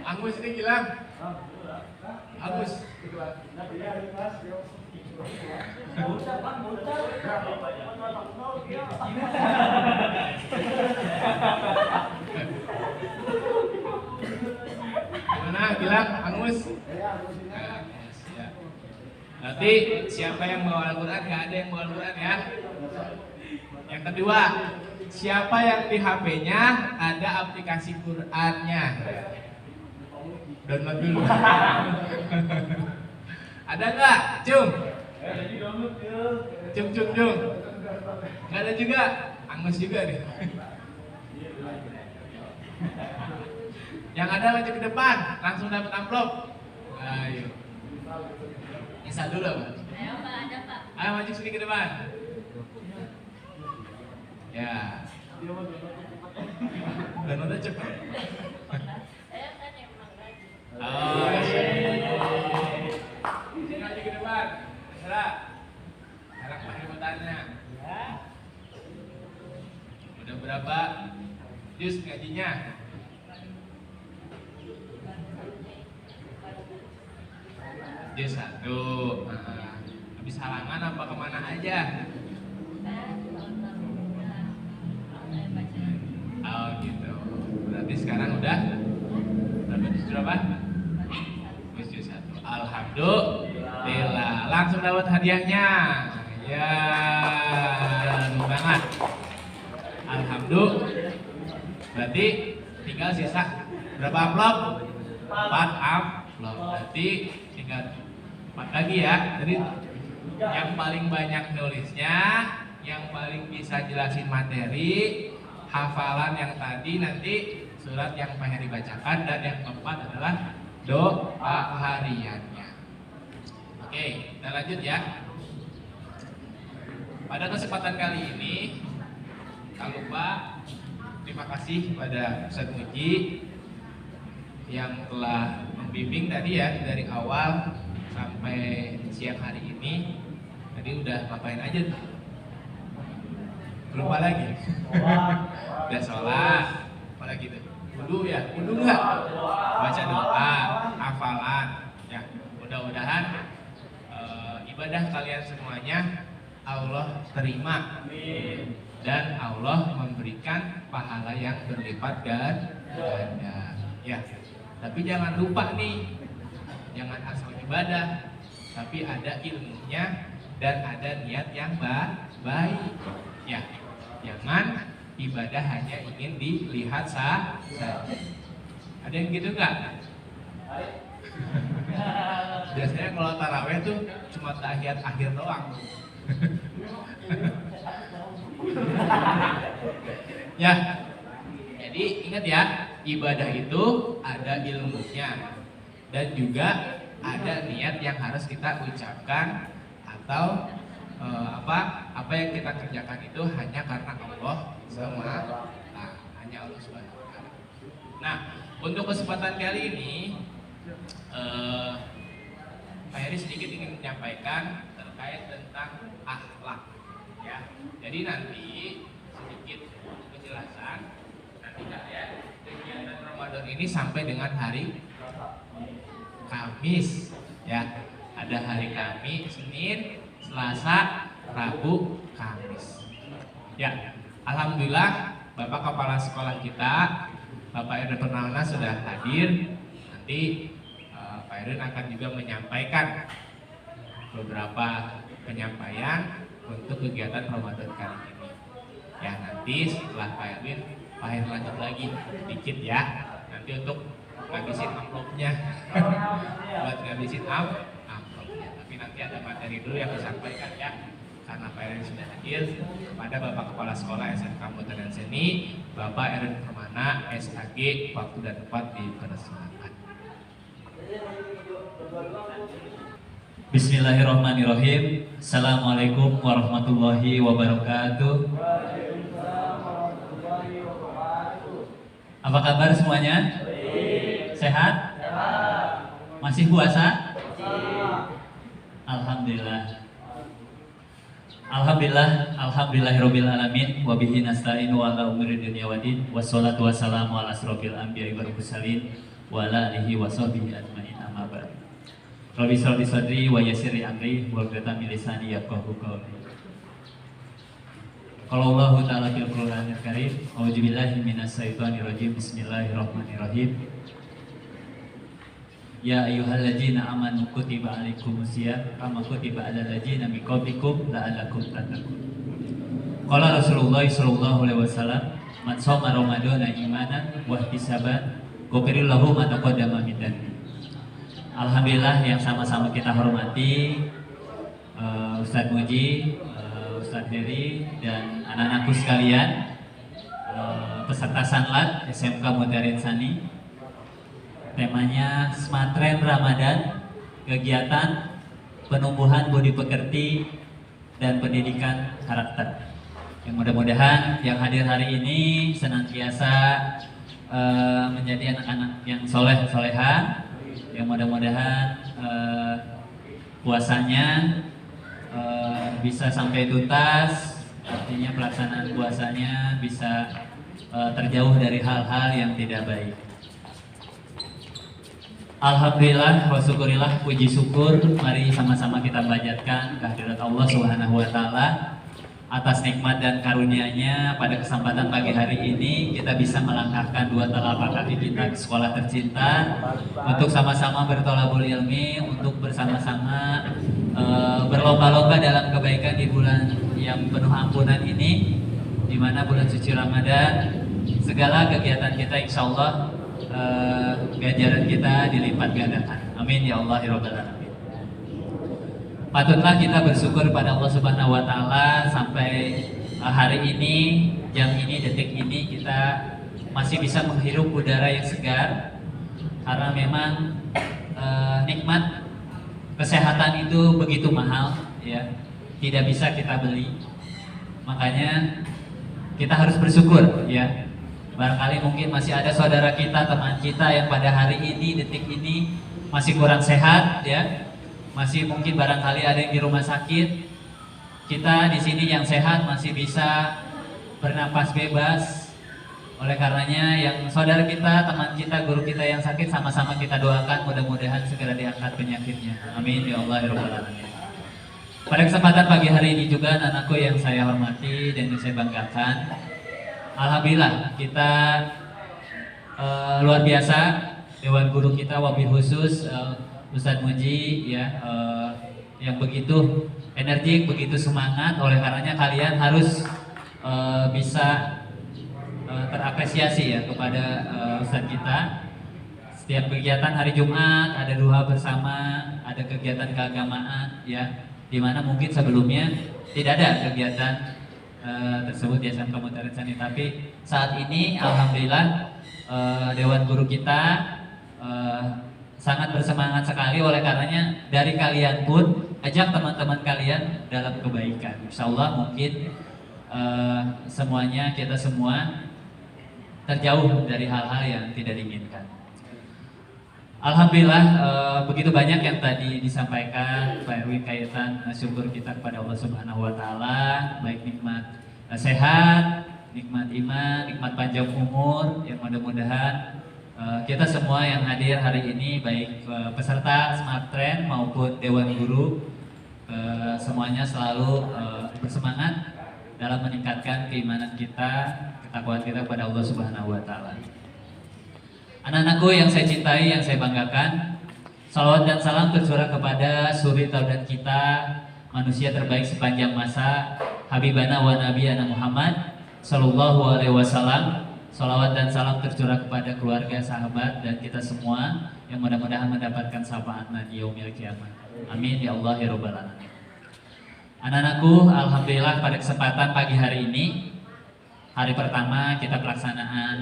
Agus ini hilang. Agus. Gimana bilang Angus? Ya. Nanti siapa yang bawa Al-Quran? Gak ada yang bawa Al-Quran ya. Yang kedua, siapa yang di HP-nya ada aplikasi Qurannya? Download dulu. Ada nggak? Cung. Nggak ada juga. Angus juga deh. Yang ada maju ke depan, langsung dapat amplop. Ayo. Isa dulu, Pak. Ayo, Pak, ada, Pak. Ayo maju sedikit ke depan. Ya. Dan udah cepat. Saya kan emang rajin. Oh, iya. Sini maju ke depan. Serah. Sekarang Pak Heri tanya. Udah berapa juz ngajinya? Juz 1. Habis halangan apa kemana aja? Oh gitu. Berarti sekarang udah berapa juz berapa? Juz 1. Alhamdulillah. Langsung dapat hadiahnya. Ya, banget. Alhamdulillah. Berarti tinggal sisa berapa amplop? 4 amplop. Berarti tinggal 4 lagi ya. Jadi yang paling banyak nulisnya, yang paling bisa jelasin materi, hafalan yang tadi, nanti surat yang Pak Heri bacakan, dan yang keempat adalah doa hariannya. Oke, kita lanjut ya. Pada kesempatan kali ini, tak lupa terima kasih kepada Ustadz Muji yang telah membimbing tadi ya dari awal sampai siang hari ini. Tadi udah ngapain aja tuh? Lupa lagi. Udah sholat, apa lagi tuh? Wudu ya, wudu nggak? Baca doa, hafalan. Ya, mudah-mudahan ibadah kalian semuanya Allah terima dan Allah memberikan pahala yang berlipat ganda. Ya, tapi jangan lupa nih, jangan asal ibadah, tapi ada ilmunya dan ada niat yang baik. Ya, jangan ibadah hanya ingin dilihat saja. Ada yang gitu nggak? Biasanya kalau taraweh tuh cuma tahiyat akhir doang. Ya, jadi ingat ya, ibadah itu ada ilmunya dan juga ada niat yang harus kita ucapkan atau apa yang kita kerjakan itu hanya karena Allah semata, hanya Allah Subhanahu wa taala. Nah, untuk kesempatan kali ini Pak Heri sedikit ingin menyampaikan terkait tentang akhlak ya. Jadi nanti sedikit penjelasan, nanti kalian kegiatan Ramadan ini sampai dengan hari Kamis ya. Ada hari Kamis, Senin, Selasa, Rabu, Kamis. Ya, alhamdulillah Bapak Kepala Sekolah kita, Bapak Erwin Purnama sudah hadir. Nanti Pak Erwin akan juga menyampaikan beberapa penyampaian untuk kegiatan Ramadan kali ini. Ya, nanti setelah Pak Erwin lanjut lagi dikit ya. Nanti untuk ngabisin amplopnya, buat ngabisin amplopnya. Tapi nanti ada materi dulu yang disampaikan ya. Karena Pak Erwin sudah hadir, kepada Bapak Kepala Sekolah SMK Mutan dan Seni, Bapak Erwin Permana, SAG, waktu dan tempat dipersilakan. Bismillahirrahmanirrahim. Assalamualaikum warahmatullahi wabarakatuh. Apa kabar semuanya? Sehat? Masih puasa? Alhamdulillah. Alhamdulillahirabbil alamin wa bihi nasta'inu ala umuri dunya waddin wassalatu wassalamu ala asrofil anbiya'i wal mursalin wa ala alihi wa sahbihi ajmain amma ba'd. Rabbi shrah li sadri wa yassir li amri wahlul min lisani yafqahu qawli. Qala Allah ta'ala fil Qur'anil Karim, a'udzubillahi minasyaitonir rajim. Bismillahirrahmanirrahim. Ya ayyuhalladzina amanu kutiba alaikumusiyam kama kutiba alal ladzina min qablikum la'allakum tattaqun. Qala Rasulullah sallallahu alaihi wasallam, man shoma ramadhana imanan wa ihtisaban ghufira lahu ma taqaddama min dhanbi. Alhamdulillah yang sama-sama kita hormati Ustadz Muji, Ustadz Heri dan anak-anakku sekalian, peserta Sanlat SMK Mudarin Sani. Temanya Smatren Ramadan, kegiatan penumbuhan budi pekerti dan pendidikan karakter. Yang mudah-mudahan yang hadir hari ini senantiasa menjadi anak-anak yang soleh-soleha. Yang mudah-mudahan puasanya bisa sampai tuntas, artinya pelaksanaan puasanya bisa terjauh dari hal-hal yang tidak baik. Alhamdulillah wa syukurillah, puji syukur mari sama-sama kita panjatkan kehadirat Allah Subhanahu wa taala atas nikmat dan karunia-Nya. Pada kesempatan pagi hari ini kita bisa melangkahkan dua telapak kaki kita ke sekolah tercinta untuk sama-sama bertolabul ilmi, untuk bersama-sama berlomba-lomba dalam kebaikan di bulan yang penuh ampunan ini, di mana bulan suci Ramadan. Segala kegiatan kita insya Allah ganjaran kita dilipat gandakan. Amin ya Allah ya Rabbal alamin. Patutlah kita bersyukur pada Allah Subhanahu wa taala sampai hari ini, jam ini, detik ini kita masih bisa menghirup udara yang segar, karena memang nikmat kesehatan itu begitu mahal, ya, tidak bisa kita beli. Makanya kita harus bersyukur, ya. Barangkali mungkin masih ada saudara kita, teman kita yang pada hari ini, detik ini masih kurang sehat, ya. Masih mungkin barangkali ada yang di rumah sakit. Kita di sini yang sehat masih bisa bernapas bebas. Oleh karenanya yang saudara kita, teman kita, guru kita yang sakit, sama-sama kita doakan mudah-mudahan segera diangkat penyakitnya. Amin ya Allah ya Rabbal Alamin. Pada kesempatan pagi hari ini juga anakku yang saya hormati dan yang saya banggakan, alhamdulillah kita luar biasa, Dewan Guru kita wabil khusus Ustadz Muji, ya, yang begitu energik, begitu semangat. Oleh karenanya kalian harus bisa terapresiasi ya kepada Ustadz kita. Setiap kegiatan hari Jumat ada duha bersama, ada kegiatan keagamaan, ya, dimana mungkin sebelumnya tidak ada kegiatan tersebut di SM Kabupaten Sani. Tapi saat ini alhamdulillah Dewan Guru kita sangat bersemangat sekali. Oleh karenanya dari kalian pun ajak teman-teman kalian dalam kebaikan. Insya Allah mungkin semuanya, kita semua terjauh dari hal-hal yang tidak diinginkan. Alhamdulillah begitu banyak yang tadi disampaikan Pak Erwin kaitan syukur kita kepada Allah Subhanahu wa taala, baik nikmat sehat, nikmat iman, nikmat panjang umur, yang mudah-mudahan kita semua yang hadir hari ini, baik peserta Smart Trend maupun Dewan Guru, semuanya selalu bersemangat dalam meningkatkan keimanan kita, ketakwaan kita kepada Allah Subhanahu wa taala. Anak-anakku yang saya cintai, yang saya banggakan, salawat dan salam tercurah kepada suri taudat kita, manusia terbaik sepanjang masa, Habibana wa Nabiyana Muhammad sallallahu alaihi wasallam. Salawat dan salam tercurah kepada keluarga, sahabat, dan kita semua yang mudah-mudahan mendapatkan syafaatnya di yaumil kiamat. Amin ya Allah ya Rabbal Alamin. Anak-anakku, alhamdulillah pada kesempatan pagi hari ini, hari pertama kita pelaksanaan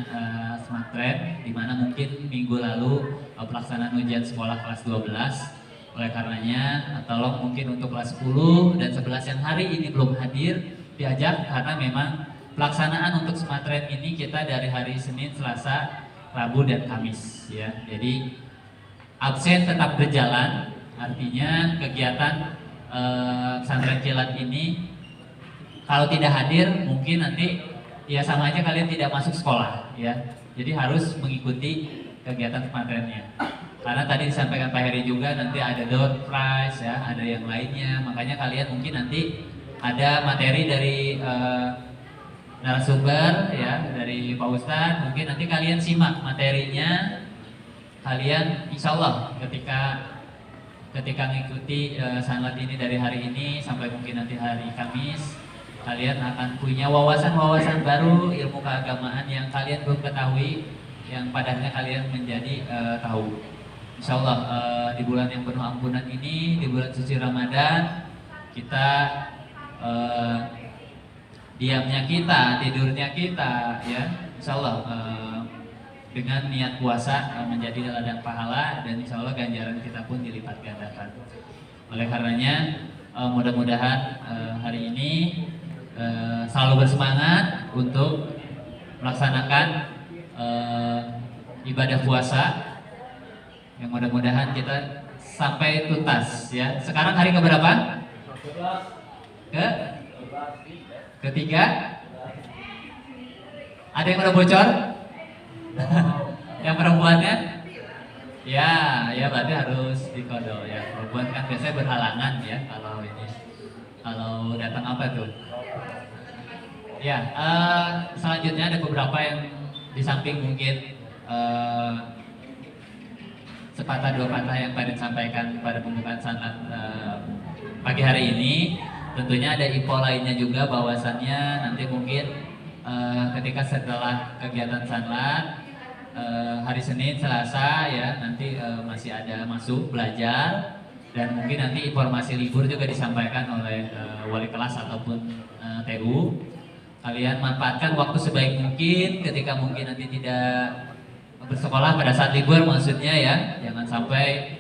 Smart Trend, di mana mungkin minggu lalu pelaksanaan ujian sekolah kelas 12. Oleh karenanya tolong mungkin untuk kelas 10 dan 11 yang hari ini belum hadir diajak, karena memang pelaksanaan untuk Smart Trend ini kita dari hari Senin, Selasa, Rabu dan Kamis, ya. Jadi absen tetap berjalan, artinya kegiatan pesantren kilat ini kalau tidak hadir mungkin nanti ya sama aja kalian tidak masuk sekolah, ya. Jadi harus mengikuti kegiatan pesantrennya. Karena tadi disampaikan Pak Heri juga nanti ada door prize, ya, ada yang lainnya. Makanya kalian mungkin nanti ada materi dari narasumber, ya, dari Pak Ustadz. Mungkin nanti kalian simak materinya. Kalian insya Allah ketika mengikuti sanlat ini dari hari ini sampai mungkin nanti hari Kamis, kalian akan punya wawasan-wawasan baru, ilmu keagamaan yang kalian belum ketahui, yang padanya kalian menjadi tahu. Insya Allah di bulan yang penuh ampunan ini, di bulan suci Ramadan, kita diamnya kita, tidurnya kita, ya, insya Allah dengan niat puasa menjadi ladang pahala, dan insya Allah ganjaran kita pun dilipat gandakan. Oleh karenanya mudah-mudahan hari ini selalu bersemangat untuk melaksanakan ibadah puasa, yang mudah-mudahan kita sampai tuntas, ya. Sekarang hari keberapa? Ketiga. Ada yang udah bocor? Yang perempuannya? Ya, ya berarti harus dikodol, ya. Perempuan kan biasanya berhalangan, ya, kalau ini. Kalau datang apa tuh? Ya, selanjutnya ada beberapa yang di samping mungkin sepatah dua patah yang Pak sampaikan pada pembukaan sanat pagi hari ini. Tentunya ada info lainnya juga, bahwasannya nanti mungkin ketika setelah kegiatan sanlat hari Senin, Selasa, ya, nanti masih ada masuk belajar, dan mungkin nanti informasi libur juga disampaikan oleh wali kelas ataupun TU. Kalian manfaatkan waktu sebaik mungkin ketika mungkin nanti tidak bersekolah pada saat libur, maksudnya, ya. Jangan sampai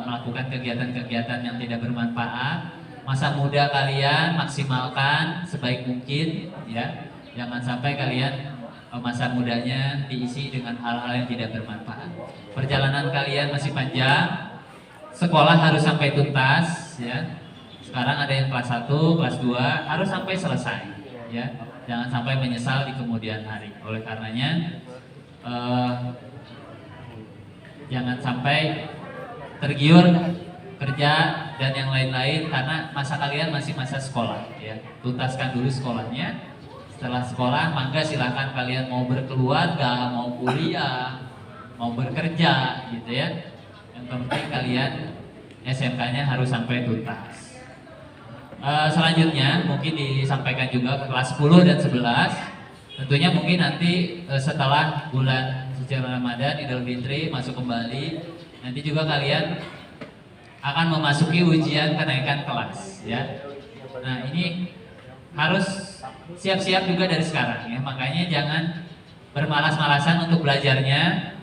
melakukan kegiatan-kegiatan yang tidak bermanfaat. Masa muda kalian maksimalkan sebaik mungkin ya. Jangan sampai kalian masa mudanya diisi dengan hal-hal yang tidak bermanfaat. Perjalanan kalian masih panjang. Sekolah harus sampai tuntas ya. Sekarang ada yang kelas 1, kelas 2 harus sampai selesai ya. Jangan sampai menyesal di kemudian hari. Oleh karenanya jangan sampai tergiur kerja dan yang lain-lain karena masa kalian masih masa sekolah ya. Tuntaskan dulu sekolahnya. Setelah sekolah maka silahkan kalian mau berkeluarga, mau kuliah, mau bekerja gitu ya. Yang penting kalian SMK-nya harus sampai tuntas. Selanjutnya mungkin disampaikan juga ke kelas 10 dan 11. Tentunya mungkin nanti setelah bulan suci Ramadan, Idul Fitri masuk kembali, nanti juga kalian akan memasuki ujian kenaikan kelas ya. Nah, ini harus siap-siap juga dari sekarang ya. Makanya jangan bermalas-malasan untuk belajarnya.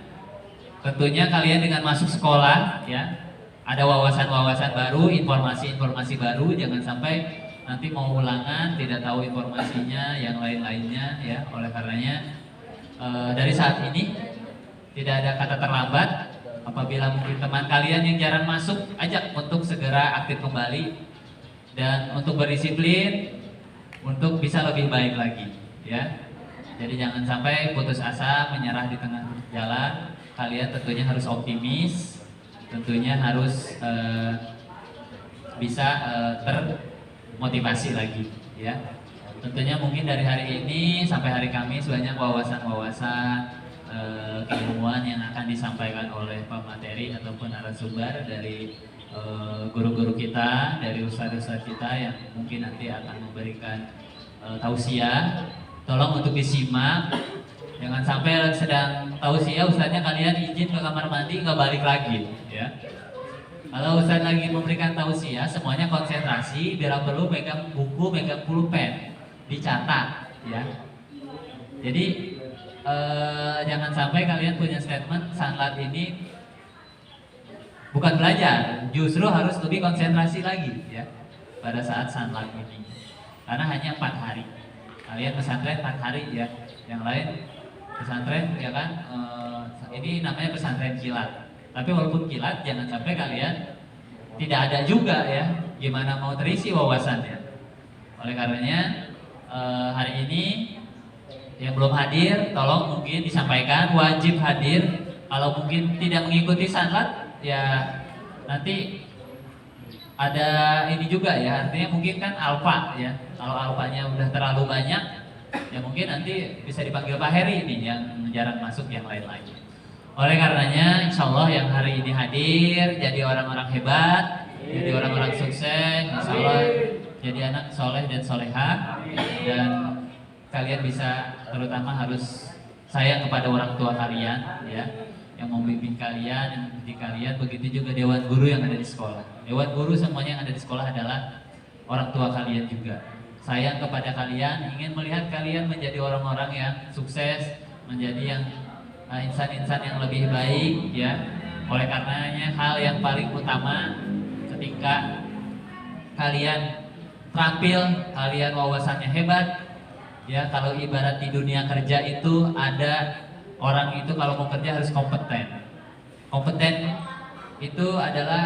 Tentunya kalian dengan masuk sekolah ya, ada wawasan-wawasan baru, informasi-informasi baru, jangan sampai nanti mau ulangan tidak tahu informasinya, yang lain-lainnya ya. Oleh karenanya dari saat ini tidak ada kata terlambat. Apabila mungkin teman kalian yang jarang masuk, ajak untuk segera aktif kembali dan untuk berdisiplin untuk bisa lebih baik lagi ya. Jadi jangan sampai putus asa, menyerah di tengah jalan. Kalian tentunya harus optimis, tentunya harus bisa termotivasi lagi ya. Tentunya mungkin dari hari ini sampai hari Kamis banyak wawasan-wawasan keilmuan yang akan disampaikan oleh pemateri ataupun narasumber dari guru-guru kita, dari ustadz-ustadz kita yang mungkin nanti akan memberikan tausiah. Tolong untuk disimak, jangan sampai sedang tausiah ustadznya kalian izin ke kamar mandi nggak balik lagi ya. Kalau ustadz lagi memberikan tausiah semuanya konsentrasi, bila perlu pegang buku, pegang pulpen, dicatat ya. Jadi jangan sampai kalian punya statement sanlat ini bukan belajar, justru harus lebih konsentrasi lagi ya pada saat sanlat ini. Karena hanya 4 hari. Kalian pesantren 4 hari ya. Yang lain pesantren ya kan ini namanya pesantren kilat. Tapi walaupun kilat jangan sampai kalian tidak ada juga ya. Gimana mau terisi wawasannya. Oleh karenanya hari ini yang belum hadir, tolong mungkin disampaikan wajib hadir. Kalau mungkin tidak mengikuti sanlat, ya nanti ada ini juga ya. Artinya mungkin kan alfa ya. Kalau alfanya udah terlalu banyak, ya mungkin nanti bisa dipanggil Pak Heri ini yang jarang masuk, yang lain lagi. Oleh karenanya, insya Allah yang hari ini hadir jadi orang-orang hebat, jadi orang-orang sukses, insya Allah jadi anak soleh dan soleha, dan kalian bisa terutama harus sayang kepada orang tua kalian ya, yang membimbing kalian, yang mendidik kalian. Begitu juga dewan guru yang ada di sekolah. Dewan guru semuanya yang ada di sekolah adalah orang tua kalian juga. Sayang kepada kalian, ingin melihat kalian menjadi orang-orang yang sukses, menjadi yang insan-insan yang lebih baik ya. Oleh karenanya hal yang paling utama ketika kalian terampil, kalian wawasannya hebat ya. Kalau ibarat di dunia kerja itu ada orang itu kalau mau kerja harus kompeten. Kompeten itu adalah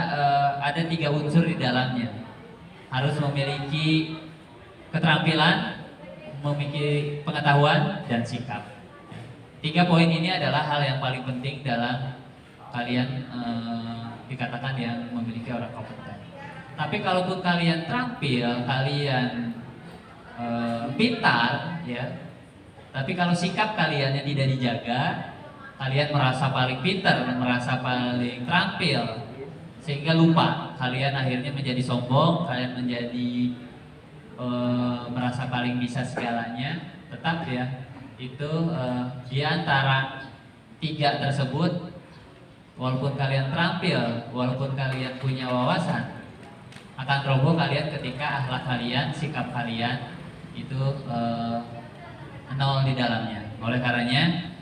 ada 3 unsur di dalamnya. Harus memiliki keterampilan, memiliki pengetahuan dan sikap. 3 poin ini adalah hal yang paling penting dalam kalian dikatakan yang memiliki orang kompeten. Tapi kalaupun kalian terampil, kalian pintar ya, tapi kalau sikap kalian yang tidak dijaga, kalian merasa paling pintar, merasa paling terampil, sehingga lupa, kalian akhirnya menjadi sombong, kalian menjadi merasa paling bisa segalanya. Tetap ya, itu di antara 3 tersebut, walaupun kalian terampil, walaupun kalian punya wawasan, akan roboh kalian ketika akhlak kalian, sikap kalian itu nol di dalamnya. Oleh karenanya,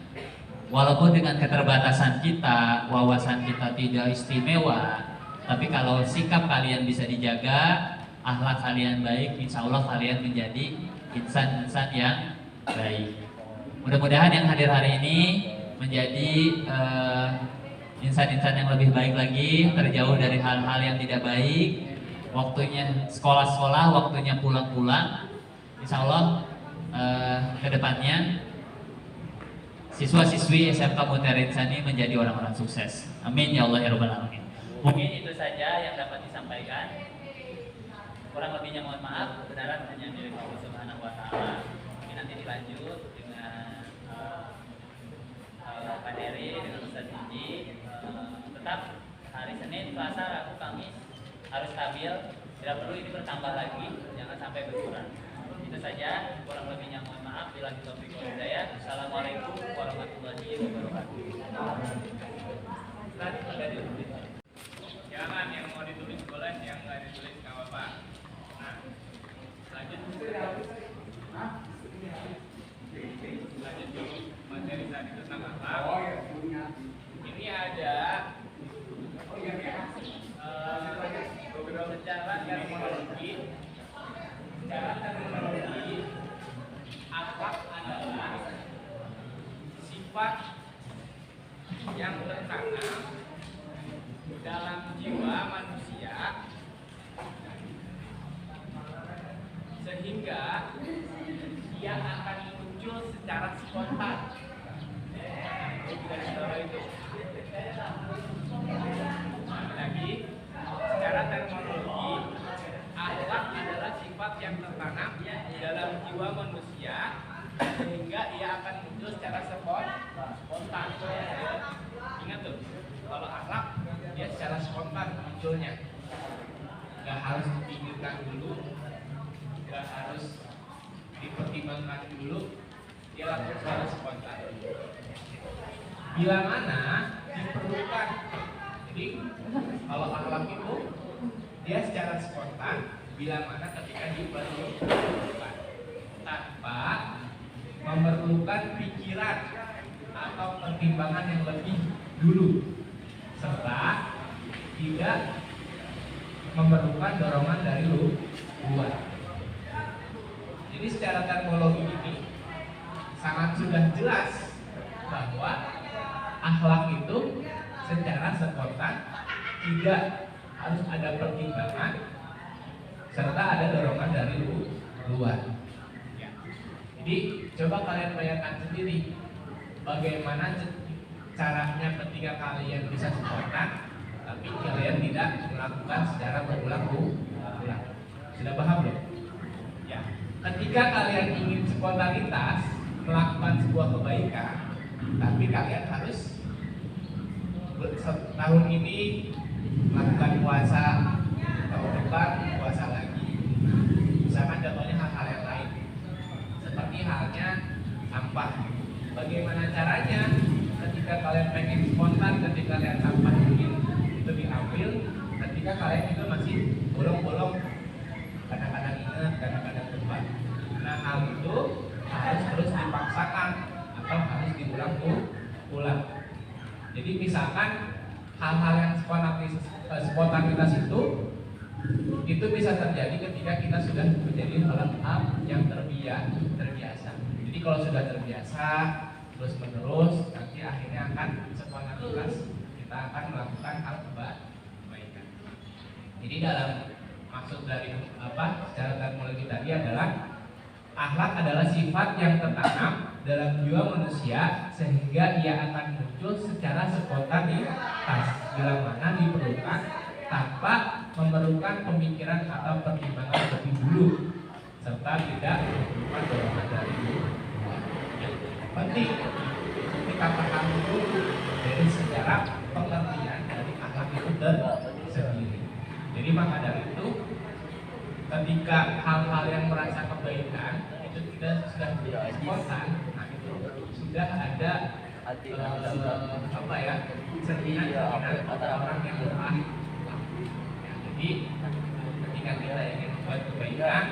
walaupun dengan keterbatasan kita, wawasan kita tidak istimewa, Tapi kalau sikap kalian bisa dijaga, akhlak kalian baik, insya Allah kalian menjadi insan-insan yang baik. Mudah-mudahan yang hadir hari ini menjadi insan-insan yang lebih baik lagi, terjauh dari hal-hal yang tidak baik. Waktunya sekolah-sekolah, waktunya pulang-pulang. Insya Allah kedepannya siswa-siswi SMK Mutiara Insani menjadi orang-orang sukses. Amin ya Allah ya Rabbal Alamin. Mungkin itu saja yang dapat disampaikan. Kurang lebihnya mohon maaf, kebenaran hanya milik Allah Subhanahu wa taala. Mungkin nanti dilanjut dengan Pak Heri dengan Ustaz Jinji. Tetap hari Senin, Selasa, Rabu, Kamis harus stabil. Tidak perlu ini bertambah lagi, jangan sampai berkurang. Itu saja, kurang lebihnya mohon maaf. Bila taufiq wal hidayah. Assalamualaikum warahmatullahi wabarakatuh. Jangan yang mau ditulis boleh, yang nggak ditulis nggak apa-apa. Nah, lanjut dulu materi tadi tentang akhlak. Ini ada beberapa cara terminologi. Cara terminologi akhlak adalah sifat yang tertanam dalam jiwa manusia sehingga dia akan muncul secara spontan. Lagi, secara terminologi, akhlak adalah sifat yang tertanam dalam jiwa manusia sehingga ia akan muncul secara spontan. Ingat tuh, kalau akhlak dia secara spontan munculnya, nggak harus dipikirkan dulu, nggak harus dipertimbangkan dulu, dia langsung secara spontan. Bila mana diperlukan, jadi kalau akhlak itu dia secara spontan, bila mana ketika diperlukan tanpa memerlukan pikiran atau pertimbangan yang lebih dulu, serta tidak memerlukan dorongan dari luar. Jadi secara terminologi ini sangat sudah jelas bahwa akhlak itu secara spontan, tidak harus ada pertimbangan serta ada dorongan dari luar. Ya. Jadi coba kalian bayangkan sendiri bagaimana caranya ketika kalian bisa spontan tapi kalian tidak melakukan secara berulang-ulang. Sudah paham belum? Ya. Ketika kalian ingin spontanitas melakukan sebuah kebaikan, tapi kalian harus tahun ini melakukan puasa, tahun depan puasa lagi. Misalkan contohnya hal-hal yang lain, seperti halnya sampah. Bagaimana caranya ketika kalian pengen spontan, ketika kalian sampah ingin itu diambil, ketika kalian itu masih bolong-bolong, kadang-kadang ingat, kadang-kadang lupa. Nah, hal itu harus terus dipaksakan atau harus diulang-ulang. Jadi misalkan hal-hal yang spontanitas itu bisa terjadi ketika kita sudah menjadi hal yang terbiasa. Jadi kalau sudah terbiasa terus menerus, nanti akhirnya akan spontanitas kita akan melakukan hal kebaikan. Jadi dalam maksud dari secara terminologi tadi adalah akhlak adalah sifat yang tertanam dalam jiwa manusia sehingga ia akan muncul secara spontanitas bila mana diperlukan tanpa memerlukan pemikiran atau pertimbangan lebih dulu serta tidak memerlukan dorongan dari luar. Penting kita paham dulu dari sejarah pengertian dari akhlak itu sendiri. Jadi maka dari itu ketika hal-hal yang merasa kebaikan itu kita sudah spontan, nah itu sudah ada sentimen pada orang yang berah. Jadi ketika kita ingin membuat kebaikan,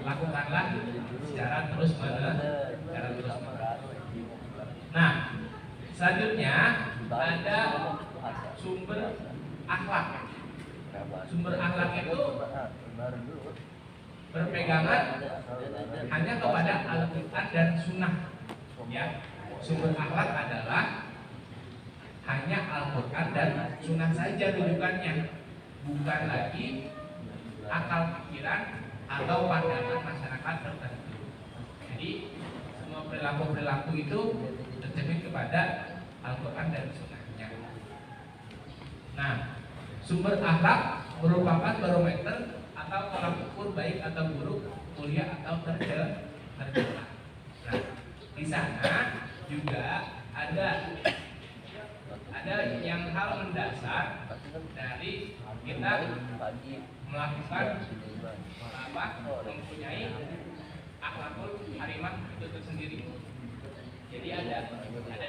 lakukanlah secara terus menerus. Nah, selanjutnya ada sumber akhlak. Sumber akhlak itu berpegangan hanya kepada Al-Quran dan Sunnah. Ya, sumber akhlak adalah hanya Al-Quran dan Sunnah saja rujukannya, bukan lagi akal pikiran atau pandangan masyarakat tertentu. Jadi semua perilaku itu tercermin kepada Al-Quran dan Sunnahnya. Nah, sumber akhlak merupakan barometer atau tolak ukur baik atau buruk, mulia atau tercela. Nah, di sana juga ada yang hal mendasar dari kita melakukan mempunyai akhlakul karimah itu tersendiri. Jadi ada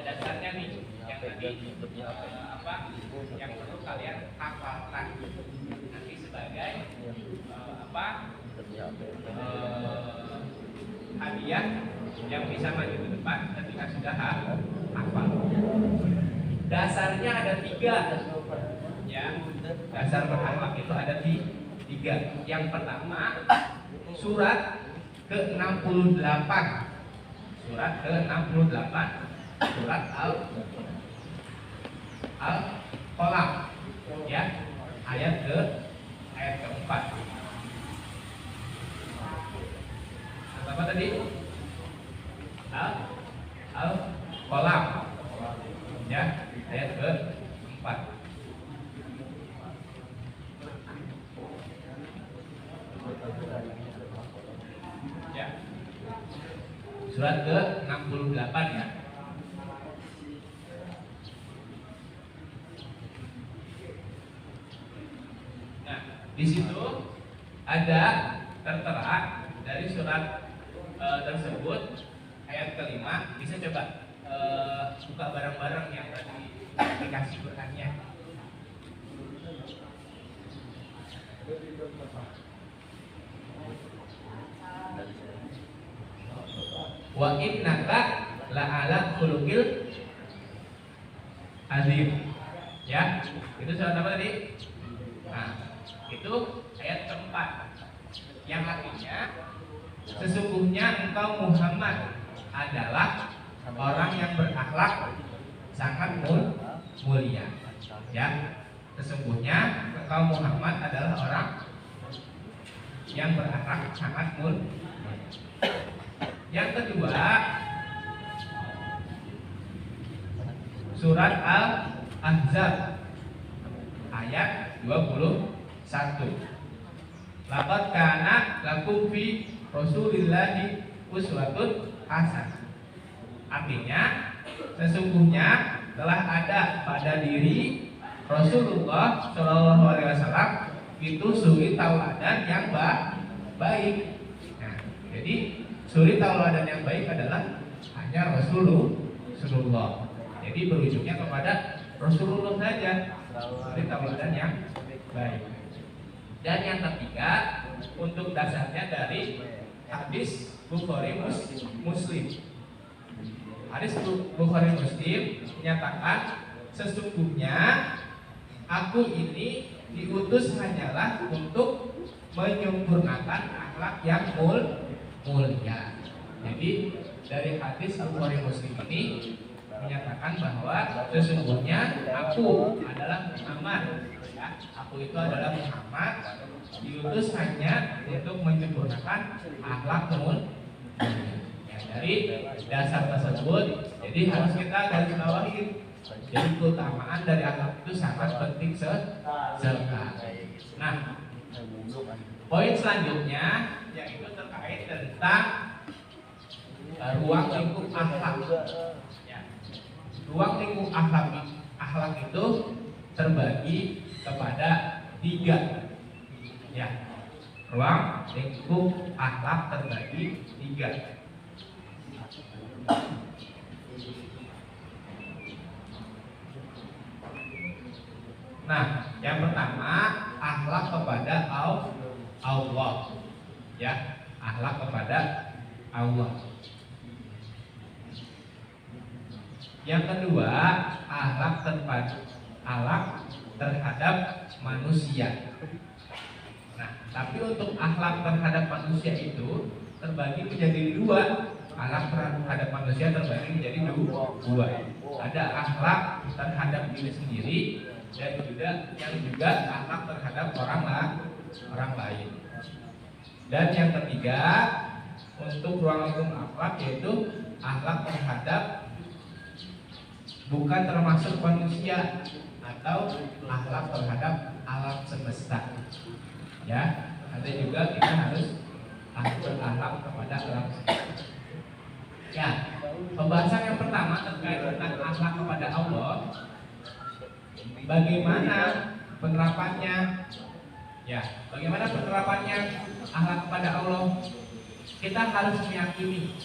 dasarnya nih yang tadi yang perlu kalian hafalkan nanti sebagai hadiah yang bisa maju ke depan ketika sudah hafal. Dasarnya ada 3, ya. Dasar berakhlak itu ada 3. Yang pertama surat ke-68, surat Al-Qalam, ya, ayat keempat. Apa tadi? Al-Qalam, ya, ayat keempat. Ya, surat ke-68 ya. Nah, di situ ada tertera dari surat tersebut ayat kelima. Bisa coba buka bareng-bareng yang tadi aplikasi Qurannya. Wa innaka la'ala khuluqil azim. Ya, itu surat apa tadi? Nah, itu ayat keempat, yang artinya sesungguhnya engkau Muhammad adalah orang yang berakhlak sangat mulia. Ya, sesungguhnya engkau Muhammad adalah orang yang berakhlak sangat mulia. Yang kedua, surat Al-Ahzab ayat 21. Laqad kana lakum fi Rasulillahi uswatun hasanah. Artinya, sesungguhnya telah ada pada diri Rasulullah Shallallahu Alaihi Wasallam itu suri tauladan yang baik. Nah, jadi suri tauladan yang baik adalah hanya Rasulullah. Jadi berujungnya kepada Rasulullah saja, suri tauladan yang baik. Dan yang ketiga, untuk dasarnya dari hadis Bukhari Muslim. Hadis Bukhari Muslim menyatakan sesungguhnya aku ini diutus hanyalah untuk menyempurnakan akhlak yang mulia. Jadi dari hadis Bukhari Muslim ini menyatakan bahwa sesungguhnya aku adalah Muhammad. Ya, aku itu adalah Muhammad, diutus hanya untuk menyempurnakan akhlak mulia. Ya, dari dasar tersebut, jadi harus kita garis bawahi. Jadi keutamaan dari akhlak itu sangat penting sekali. Nah, poin selanjutnya yaitu terkait tentang ruang lingkup akhlak. Ya. Ruang lingkup akhlak itu terbagi kepada 3. Ya, ruang lingkup akhlak terbagi 3. Nah, yang pertama akhlak kepada Allah. Ya, akhlak kepada Allah. Yang kedua, akhlak terhadap manusia. Nah, tapi untuk akhlak terhadap manusia itu terbagi menjadi dua. Akhlak terhadap manusia terbagi menjadi dua. Ada akhlak terhadap diri sendiri dan juga akhlak terhadap orang lain. Dan yang ketiga, untuk ruang lingkup akhlak yaitu akhlak terhadap bukan termasuk manusia atau akhlak terhadap alam semesta. Ya, ada juga kita harus berakhlak kepada alam semesta. Ya, pembahasan yang pertama terkait tentang akhlak kepada Allah. Bagaimana penerapannya? Ya, bagaimana penerapannya akhlak kepada Allah? Kita harus meyakini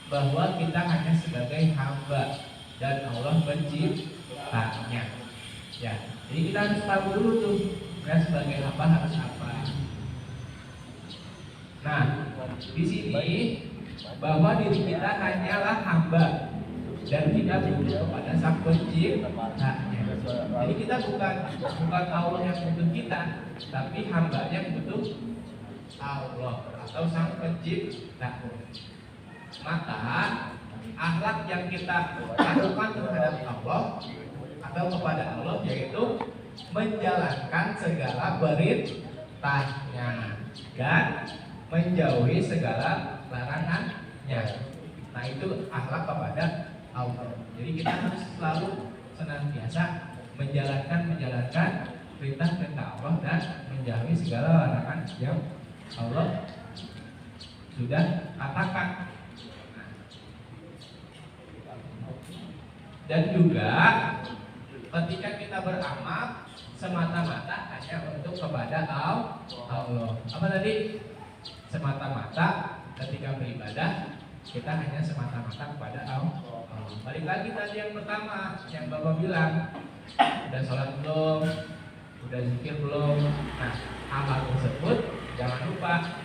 bahwa kita hanya sebagai hamba dan Allah penciptanya. Ya, jadi kita harus tahu dulu tuh, ya sebagai hamba harus apa. Nah, di sini bahwa diri kita hanyalah hamba dan kita butuh kepada Sang Penciptanya. Jadi kita bukan Allah yang butuh kita, tapi hamba yang butuh Allah atau Sang Pencipta. Maka akhlak yang kita lakukan terhadap Allah atau kepada Allah yaitu menjalankan segala perintahnya dan menjauhi segala larangannya. Nah, itu akhlak kepada Allah. Jadi kita harus selalu senantiasa menjalankan perintah-perintah Allah dan menjauhi segala larangan yang Allah sudah katakan. Dan juga ketika kita beramal semata-mata hanya untuk kepada Allah. Apa tadi? Semata-mata ketika beribadah kita hanya semata-mata kepada Allah. Balik lagi tadi yang pertama yang Bapak bilang, udah sholat belum, udah zikir belum. Nah, hal tersebut jangan lupa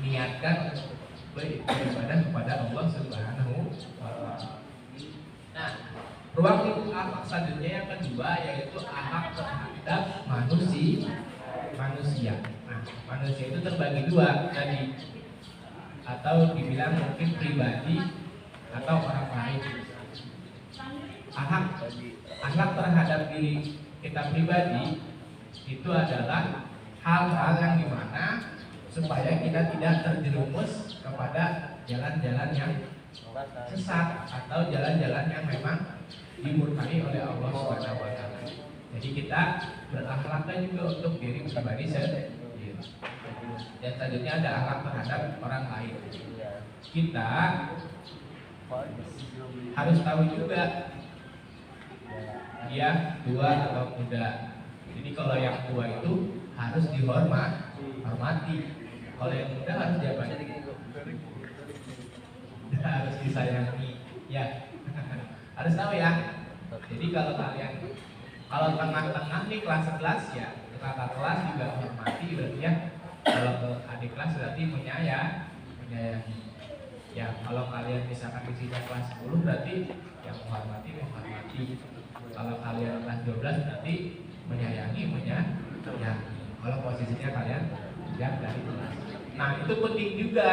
niatkan untuk beribadah kepada Allah Subhanahu wa Ta'ala. Nah, ruang lingkup akhlak selanjutnya yang kedua yaitu akhlak terhadap manusia. Nah, manusia itu terbagi dua tadi, atau dibilang mungkin pribadi atau orang lain. Akhlak terhadap diri kita pribadi itu adalah hal-hal yang dimana supaya kita tidak terjerumus kepada jalan-jalan yang sesat atau jalan-jalan yang memang dimurkai oleh Allah Subhanahu wa Ta'ala. Jadi kita berakhlaknya juga untuk diri pribadi sendiri. Dan selanjutnya ada akhlak terhadap orang lain. Kita harus tahu juga dia tua atau muda. Jadi kalau yang tua itu harus dihormati. Kalau yang muda harus diapain? Harus disayangi. Ya. Harus tahu ya. Jadi kalau tengah-tengah nih kelas 11 ya, kakak kelas juga hormati berarti ya. Kalau ke adik kelas berarti menyayangi. Ya, kalau kalian misalkan di sini kelas 10 berarti yang menghormati. Kalau kalian kelas 12 berarti menyayangi. Kalau posisinya kalian yang dari kelas. Nah, itu penting juga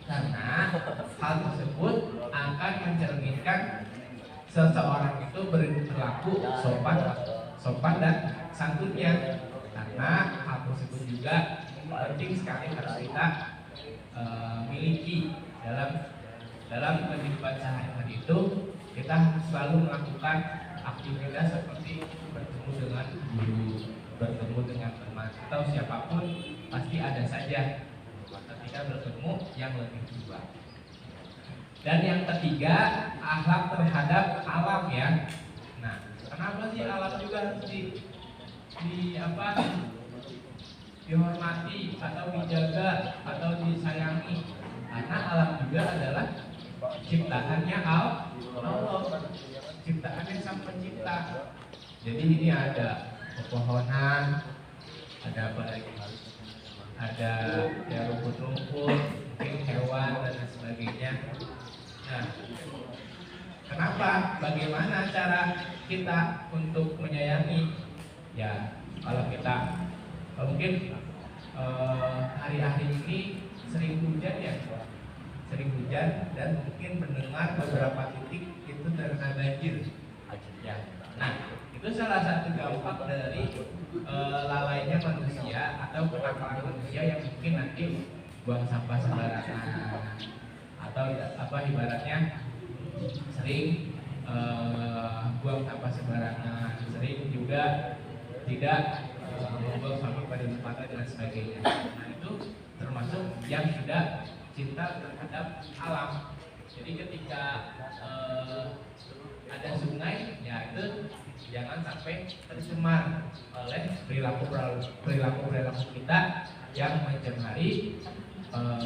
karena hal tersebut akan mencerminkan seseorang itu berlaku sopan dan santunnya. Karena hal tersebut juga penting sekali harus kita miliki dalam kehidupan sehari-hari itu. Kita selalu melakukan aktivitas seperti bertemu dengan guru, bertemu dengan teman atau siapapun, pasti ada saja ketika bertemu yang lebih tua. Dan yang ketiga, akhlak terhadap alam ya. Nah, kenapa sih alam juga harus dihormati atau dijaga atau disayangi? Karena alam juga adalah ciptaannya Allah, ciptaannya Sang Pencipta. Jadi ini ada pepohonan, ada apa lagi? Ada ya rumput-rumput, mungkin hewan dan sebagainya. Nah, kenapa? Bagaimana cara kita untuk menyayangi? Ya, kalau kita Mungkin hari-hari ini sering hujan ya, sering hujan dan mungkin mendengar beberapa titik itu terkena banjir. Ya. Nah, itu salah satu dampak dari lalainya manusia atau kenakalan manusia yang mungkin nanti buang sampah sembarangan atau apa ibaratnya sering buang sampah sembarangan, sering juga tidak membuang sampah pada tempatnya dan sebagainya. Nah itu termasuk yang tidak cinta terhadap alam. Jadi ketika ada sungai, ya itu jangan sampai tercemar oleh perilaku kita yang mencemari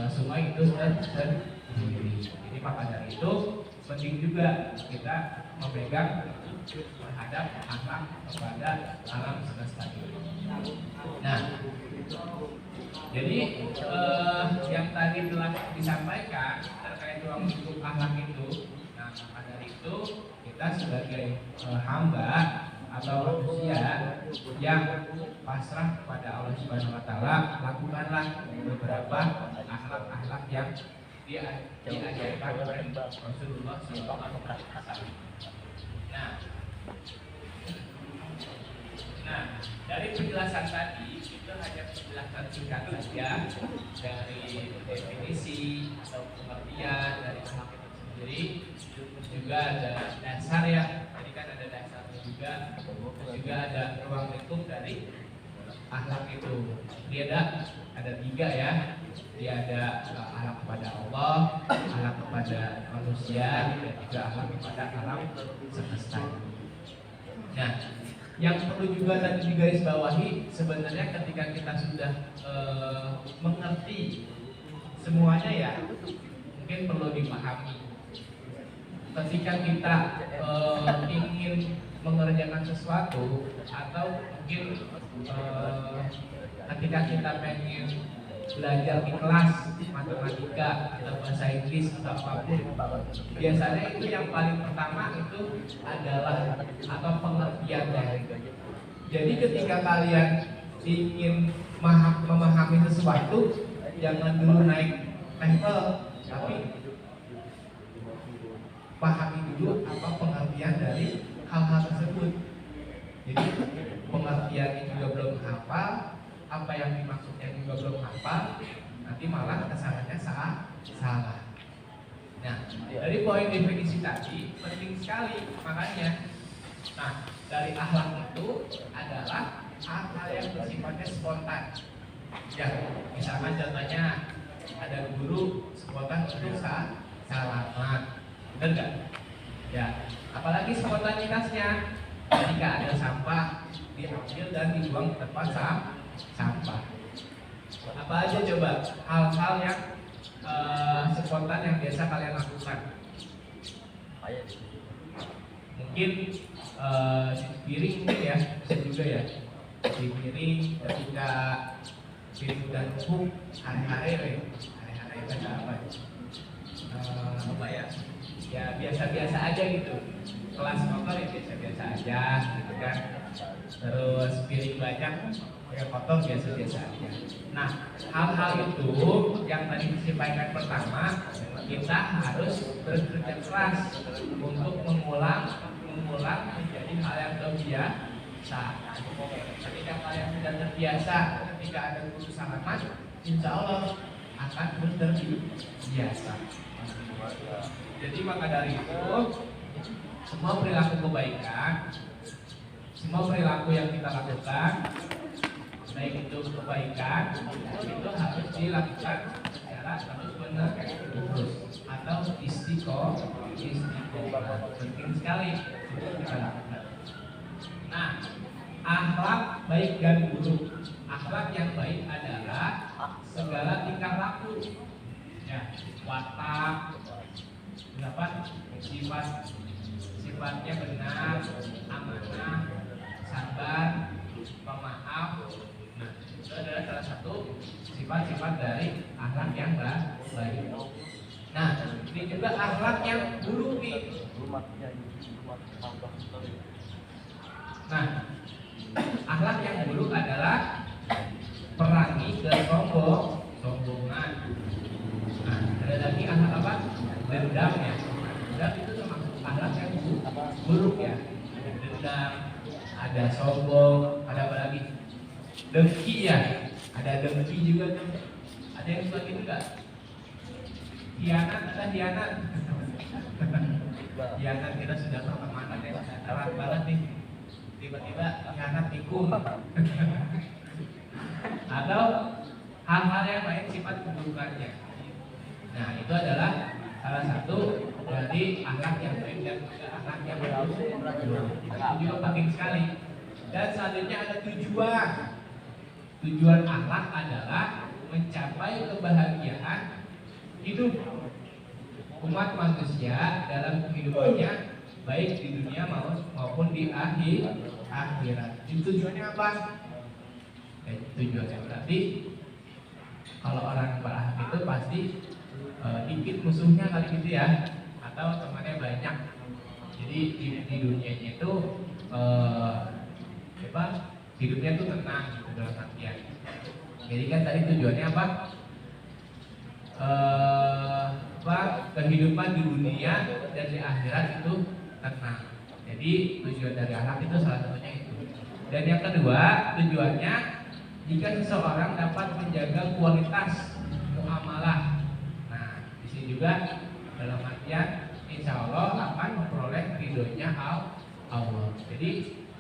sungai itu sendiri. Jadi maka dari itu penting juga kita memegang terhadap akhlak kepada alam semesta ini. Nah, jadi yang tadi telah disampaikan terkait ruang lingkup akhlak itu, nah maka dari itu kita sebagai hamba atau manusia yang pasrah kepada Allah Subhanahu Wa Taala, lakukanlah beberapa akhlak-akhlak yang diajarkan oleh Rasulullah SAW. Nah, dari penjelasan tadi itu hanya penjelasan singkat saja dari definisi atau pengertian dari akhlak itu sendiri. Juga ada dasar ya, tadi kan ada dasarnya juga, juga ada ruang lingkup dari akhlak itu. Dia ada 3 ya. Dia ada akhlak kepada Allah, akhlak kepada manusia, dan juga akhlak kepada alam semesta. Nah, yang perlu juga tadi digarisbawahi sebenarnya ketika kita sudah mengerti semuanya ya, mungkin perlu dipahami. Ketika kita ingin mengerjakan sesuatu atau mungkin ketika kita pengen belajar di kelas matematika atau bahasa Inggris atau apapun, biasanya itu yang paling pertama itu adalah atau pengertiannya. Jadi ketika kalian ingin memahami sesuatu, jangan dulu naik level, tapi pahami dulu apa pengertian dari hal-hal tersebut. Jadi pengertiannya juga belum hafal, apa yang dimaksudnya juga belum hafal, nanti malah kesannya salah. Nah, dari poin definisi tadi penting sekali, makanya. Nah, dari akhlak itu adalah hal-hal yang bersifatnya spontan. Ya, misalkan contohnya ada guru spontan untuk salaman, benar nggak? Ya, apalagi spontanitasnya. Jika ada sampah diambil dan dibuang ke tempat sampah. Apa aja coba hal-hal yang spontan yang biasa kalian lakukan? Mungkin di piring mungkin ya, bisa juga ya. Di piring ketika piring udah numpuk, hari-hari itu apa? Apa ya? Ya biasa-biasa aja gitu. Kelas motor ya biasa-biasa aja gitu kan. Terus piring banyak yang kotor biasa-biasa aja. Nah, hal-hal itu yang tadi disampaikan pertama, kita harus bekerja keras untuk mengulang menjadi hal yang terbiasa. Ketika kalian sudah terbiasa, ketika ada guru salaman, insya Allah akan terus terbiasa. Jadi maka dari itu, semua perilaku kebaikan, semua perilaku yang kita lakukan, baik itu kebaikan, itu harus dilakukan secara terus-menerus atau istiqomah. Penting sekali untuk kita lakukan. Nah, akhlak baik dan buruk. Akhlak yang baik adalah segala tingkah laku, ya, watak, sifatnya benar, amanah, sabar, pemaaf. Nah, itu adalah salah satu sifat-sifat dari akhlak yang baik. Nah, ini juga akhlak yang buruk nih. Nah, akhlak yang buruk adalah dendam ya. Dendam itu termasuk akhlak yang buruk ya. Ada dendam, ada sombong, ada apa lagi? Dengki ya. Ada dengki juga tuh. Ada yang suka gitu enggak? Hianat, ada hianat. Hianat kita sudah pertemanan ya, erat banget nih. Tiba-tiba hianat tikung. Atau hal-hal yang lain sifat keburukannya. Nah, itu adalah salah satu dari akhlak yang baik dan juga akhlak yang buruk. Itu juga penting sekali. Dan selanjutnya ada tujuan. Tujuan akhlak adalah mencapai kebahagiaan hidup umat manusia dalam kehidupannya, baik di dunia maupun di akhirat. Tujuannya apa? Tujuannya berarti kalau orang berakhlak itu pasti dikit musuhnya kali gitu ya, atau temannya banyak. Jadi di dunianya itu hidupnya tuh tenang gitu dalam artian. Jadi kan tadi tujuannya apa? Kehidupan di dunia dan di akhirat itu tenang. Jadi tujuan dari akhlak itu salah satunya itu. Dan yang kedua, tujuannya jika seseorang dapat menjaga kualitas muamalah. Nah, di sini juga dalam artian insya Allah akan memperoleh ridhonya Allah. Jadi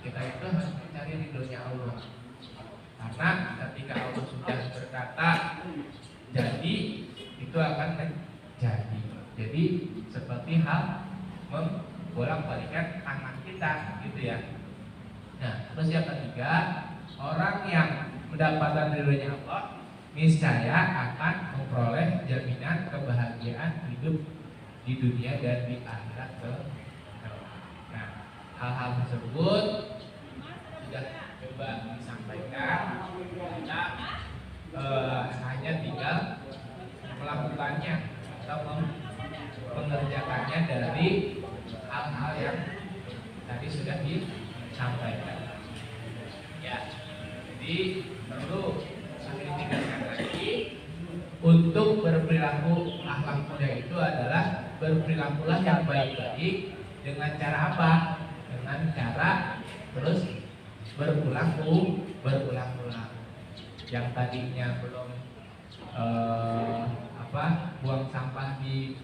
kita itu harus mencari ridhonya Allah. Karena ketika Allah sudah berkata jadi, itu akan terjadi. Jadi seperti hal membolak-balikan tangan kita, gitu ya. Nah, terus yang ketiga, orang yang mendapatkan ridhonya Allah niscaya akan memperoleh jaminan kebahagiaan hidup di dunia dan di akhirat kelak. Nah, hal-hal tersebut sudah coba disampaikan. Kita hanya tinggal melakukannya atau mengerjakannya dari hal-hal yang tadi sudah disampaikan. Ya, jadi perlu saya tinggalkan lagi untuk berperilaku akhlak mulia itu adalah berperilakulah yang baik-baik dengan cara apa? Dengan cara terus berulang-ulang. Yang tadinya belum buang sampah di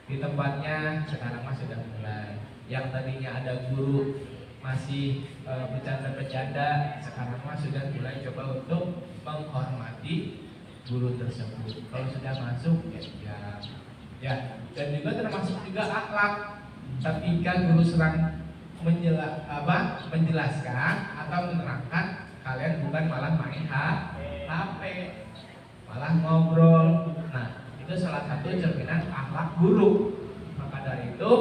tempatnya, sekarang mah sudah mulai. Yang tadinya ada guru masih bercanda-bercanda, sekarang mah sudah mulai coba untuk menghormati guru tersebut. Kalau sudah masuk ya. Dan juga termasuk juga akhlak. Ketika guru sedang menjelaskan atau menerangkan, kalian bukan malah main HP, malah ngobrol. Nah, itu salah satu cerminan akhlak buruk. Maka dari itu,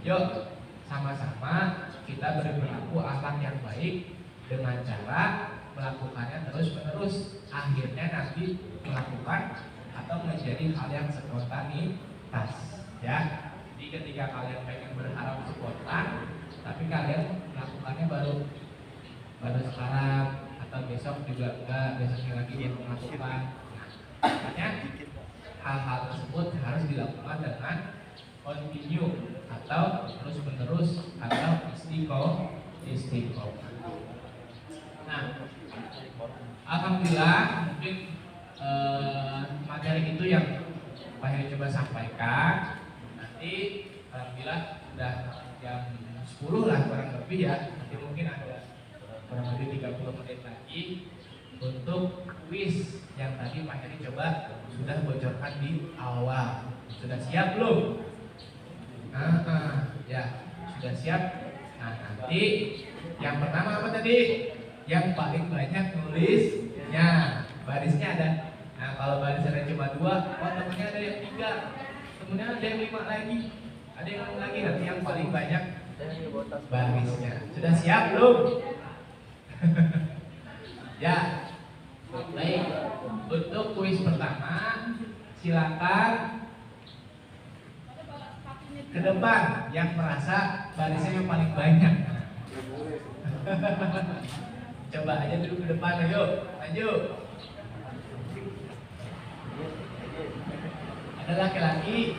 yuk sama-sama kita berperilaku akhlak yang baik dengan cara melakukannya terus-menerus. Akhirnya nanti melakukan atau menjadi hal yang spontanitas, ya. Jadi ketika kalian pengen berharap spontan, tapi kalian melakukannya baru sekarang atau besok juga enggak, besoknya lagi dia melakukan. Nah, makanya hal-hal tersebut harus dilakukan dengan continue atau terus-menerus atau istiqomah. Nah, alhamdulillah mungkin materi itu yang Pak Heri coba sampaikan. Nanti alhamdulillah sudah jam 10 lah kurang lebih ya. Nanti mungkin ada kurang lebih 30 menit lagi untuk quiz yang tadi Pak Heri coba sudah bocorkan di awal. Sudah siap belum? Ya, sudah siap. Nah, nanti yang pertama apa tadi? Yang paling banyak nulisnya, barisnya ada. Nah, kalau baris ada cuma 2, temennya ada yang 3, temennya ada yang 5 lagi, ada yang 6 lagi. Nanti yang paling banyak barisnya. Sudah siap belum? Ya, baik. Untuk kuis pertama, silakan ke depan yang merasa barisnya yang paling banyak. Coba aja dulu ke depan, ayo, maju. Ada laki-laki,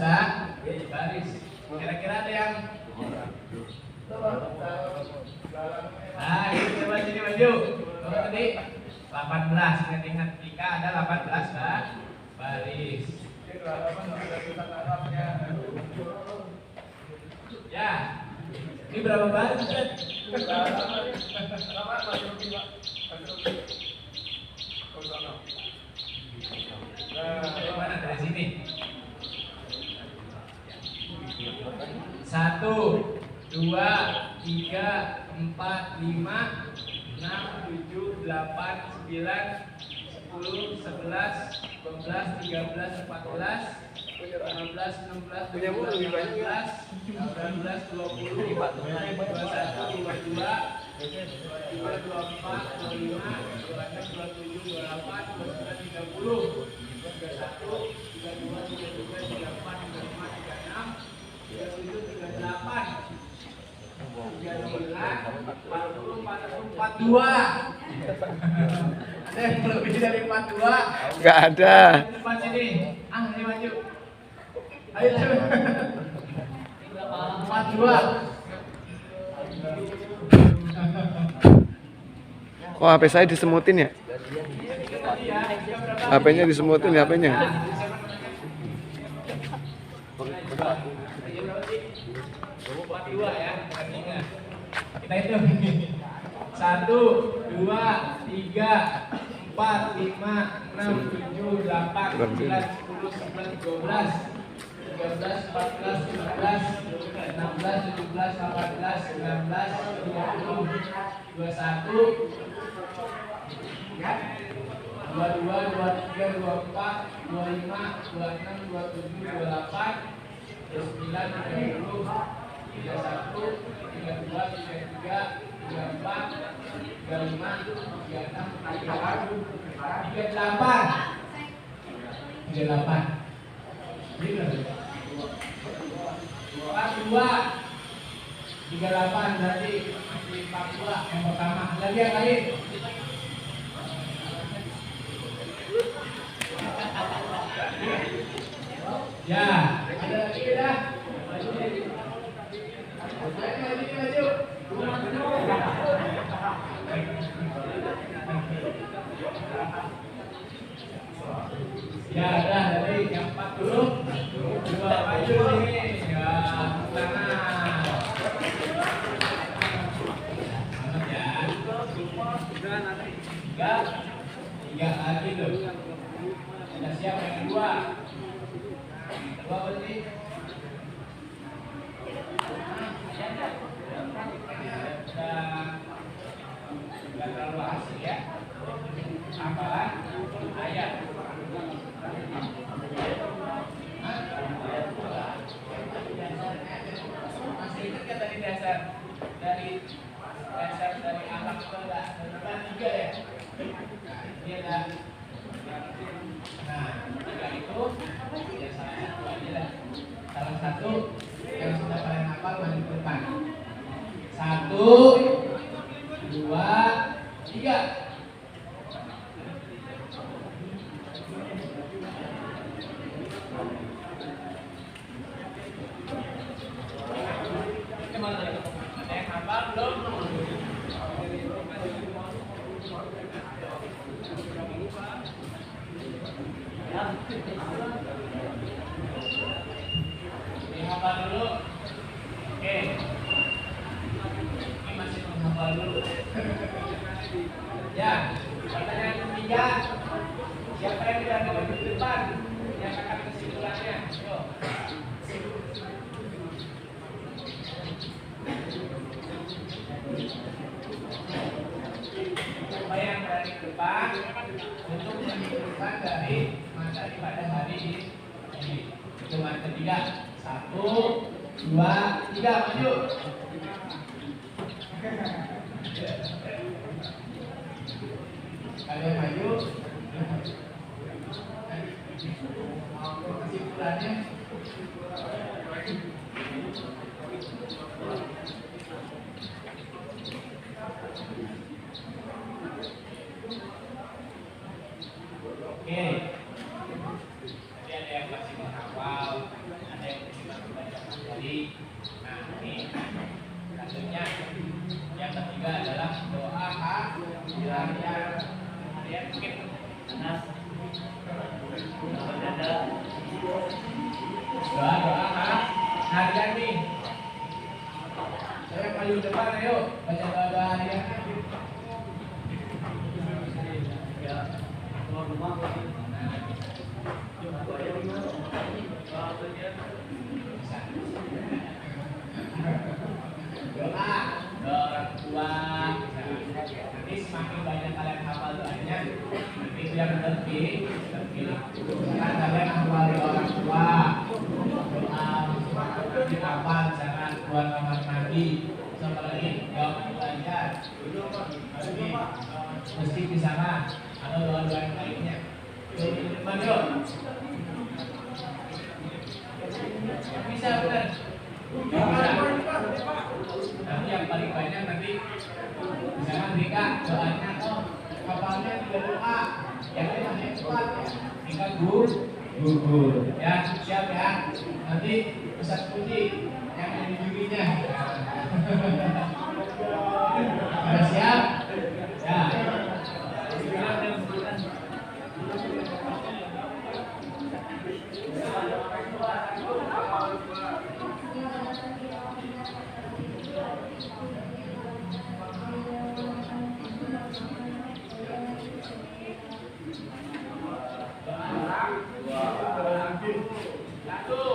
Mbak. Baris. Kira-kira ada yang ini coba sini maju. Berapa tadi? 18. Ingat jika ada 18, Mbak. Baris. Ya. Ini berapa baris, Ustaz? Mana dari sini? 1, 2, 3, 4, 5, 6, 7, 8, 9, 10, 11, 12, 13, 14, 15, 16, 17, 18, 19, 20, 21, 22, 23, 24, 25, 26, 27, 28, 29, 30, 31, 32, 33, 34, 35, 36, 37, 38, 42. Ada yang lebih dari 42? Nggak ada. Depan sini. Ini maju. Ayo. 42. Oh, HP saya disemutin ya? HP-nya disemutin ya, HP-nya. 42 ya. Kita hitung. 1, 2, 3, 4, 5, 6, 7, 8, 9, 10, 11, 12, 13, 14, 15, 16, 17, 18, 19, 20, 21, 22, 23, 24, 25, 26, 27, 28, 29, 30, 31, 32, 33, 34, 35, 36, 38. Ini berapa? 42, 38 berarti 42 yang pertama. Lagi yang lain. Ya, ada lagi dah. Ya, ada dari yang 40. Dua maju ini. Ya, tangan. Tiga lagi tuh. Sudah siap yang kedua. Kedua berarti. Sudah terlalu asik ya. Hafalan ayat. Masih ingat kan tadi dasar dari ahlak itu ada 3 ya. Ini ada. Nah, 3 itu ya salah satu aja lah. Salah satu yang sudah kalian hafal maju ke depan. 1, 2, 3. Ada yang hafal belum? Dihafal dulu. Oke. Ini masih menghafal dulu. Ya, pertanyaan ketiga. Siapa yang bilang ke depan? Yang akan kesimpulannya. Yo. Siapa yang berani ke depan untuk menyimpulkan dari materi pada hari ini? Hitungan ketiga. 1, 2, 3, maju. Kalian maju. Kesimpulannya. Oke. Jadi ada yang masih menghafal, ada yang masih membaca materi. Nah, ini selanjutnya yang ketiga adalah doa harian. Harian mungkin Anas. Doa harian nih. Saya maju depan, ayo baca doa harian. Doa orang tua. Nanti semakin banyak kalian hafal doanya, nanti biar terpilih. Kan kalian hafal orang tua. Doa nanti hafal jangan keluar kamar mandi. Siapa lagi? Jawab belajar. Nanti mesti di sana. Ada doa-doa yang lainnya. Maju. Bisa benar. Nanti yang paling banyak nanti misalkan Dika doanya kapalnya 3 doa yang lain hanya 4 Dika gugur ya, siap ya. Nanti Ustaz Puji yang jadi jurinya. Sudah siap? Ya. Satu.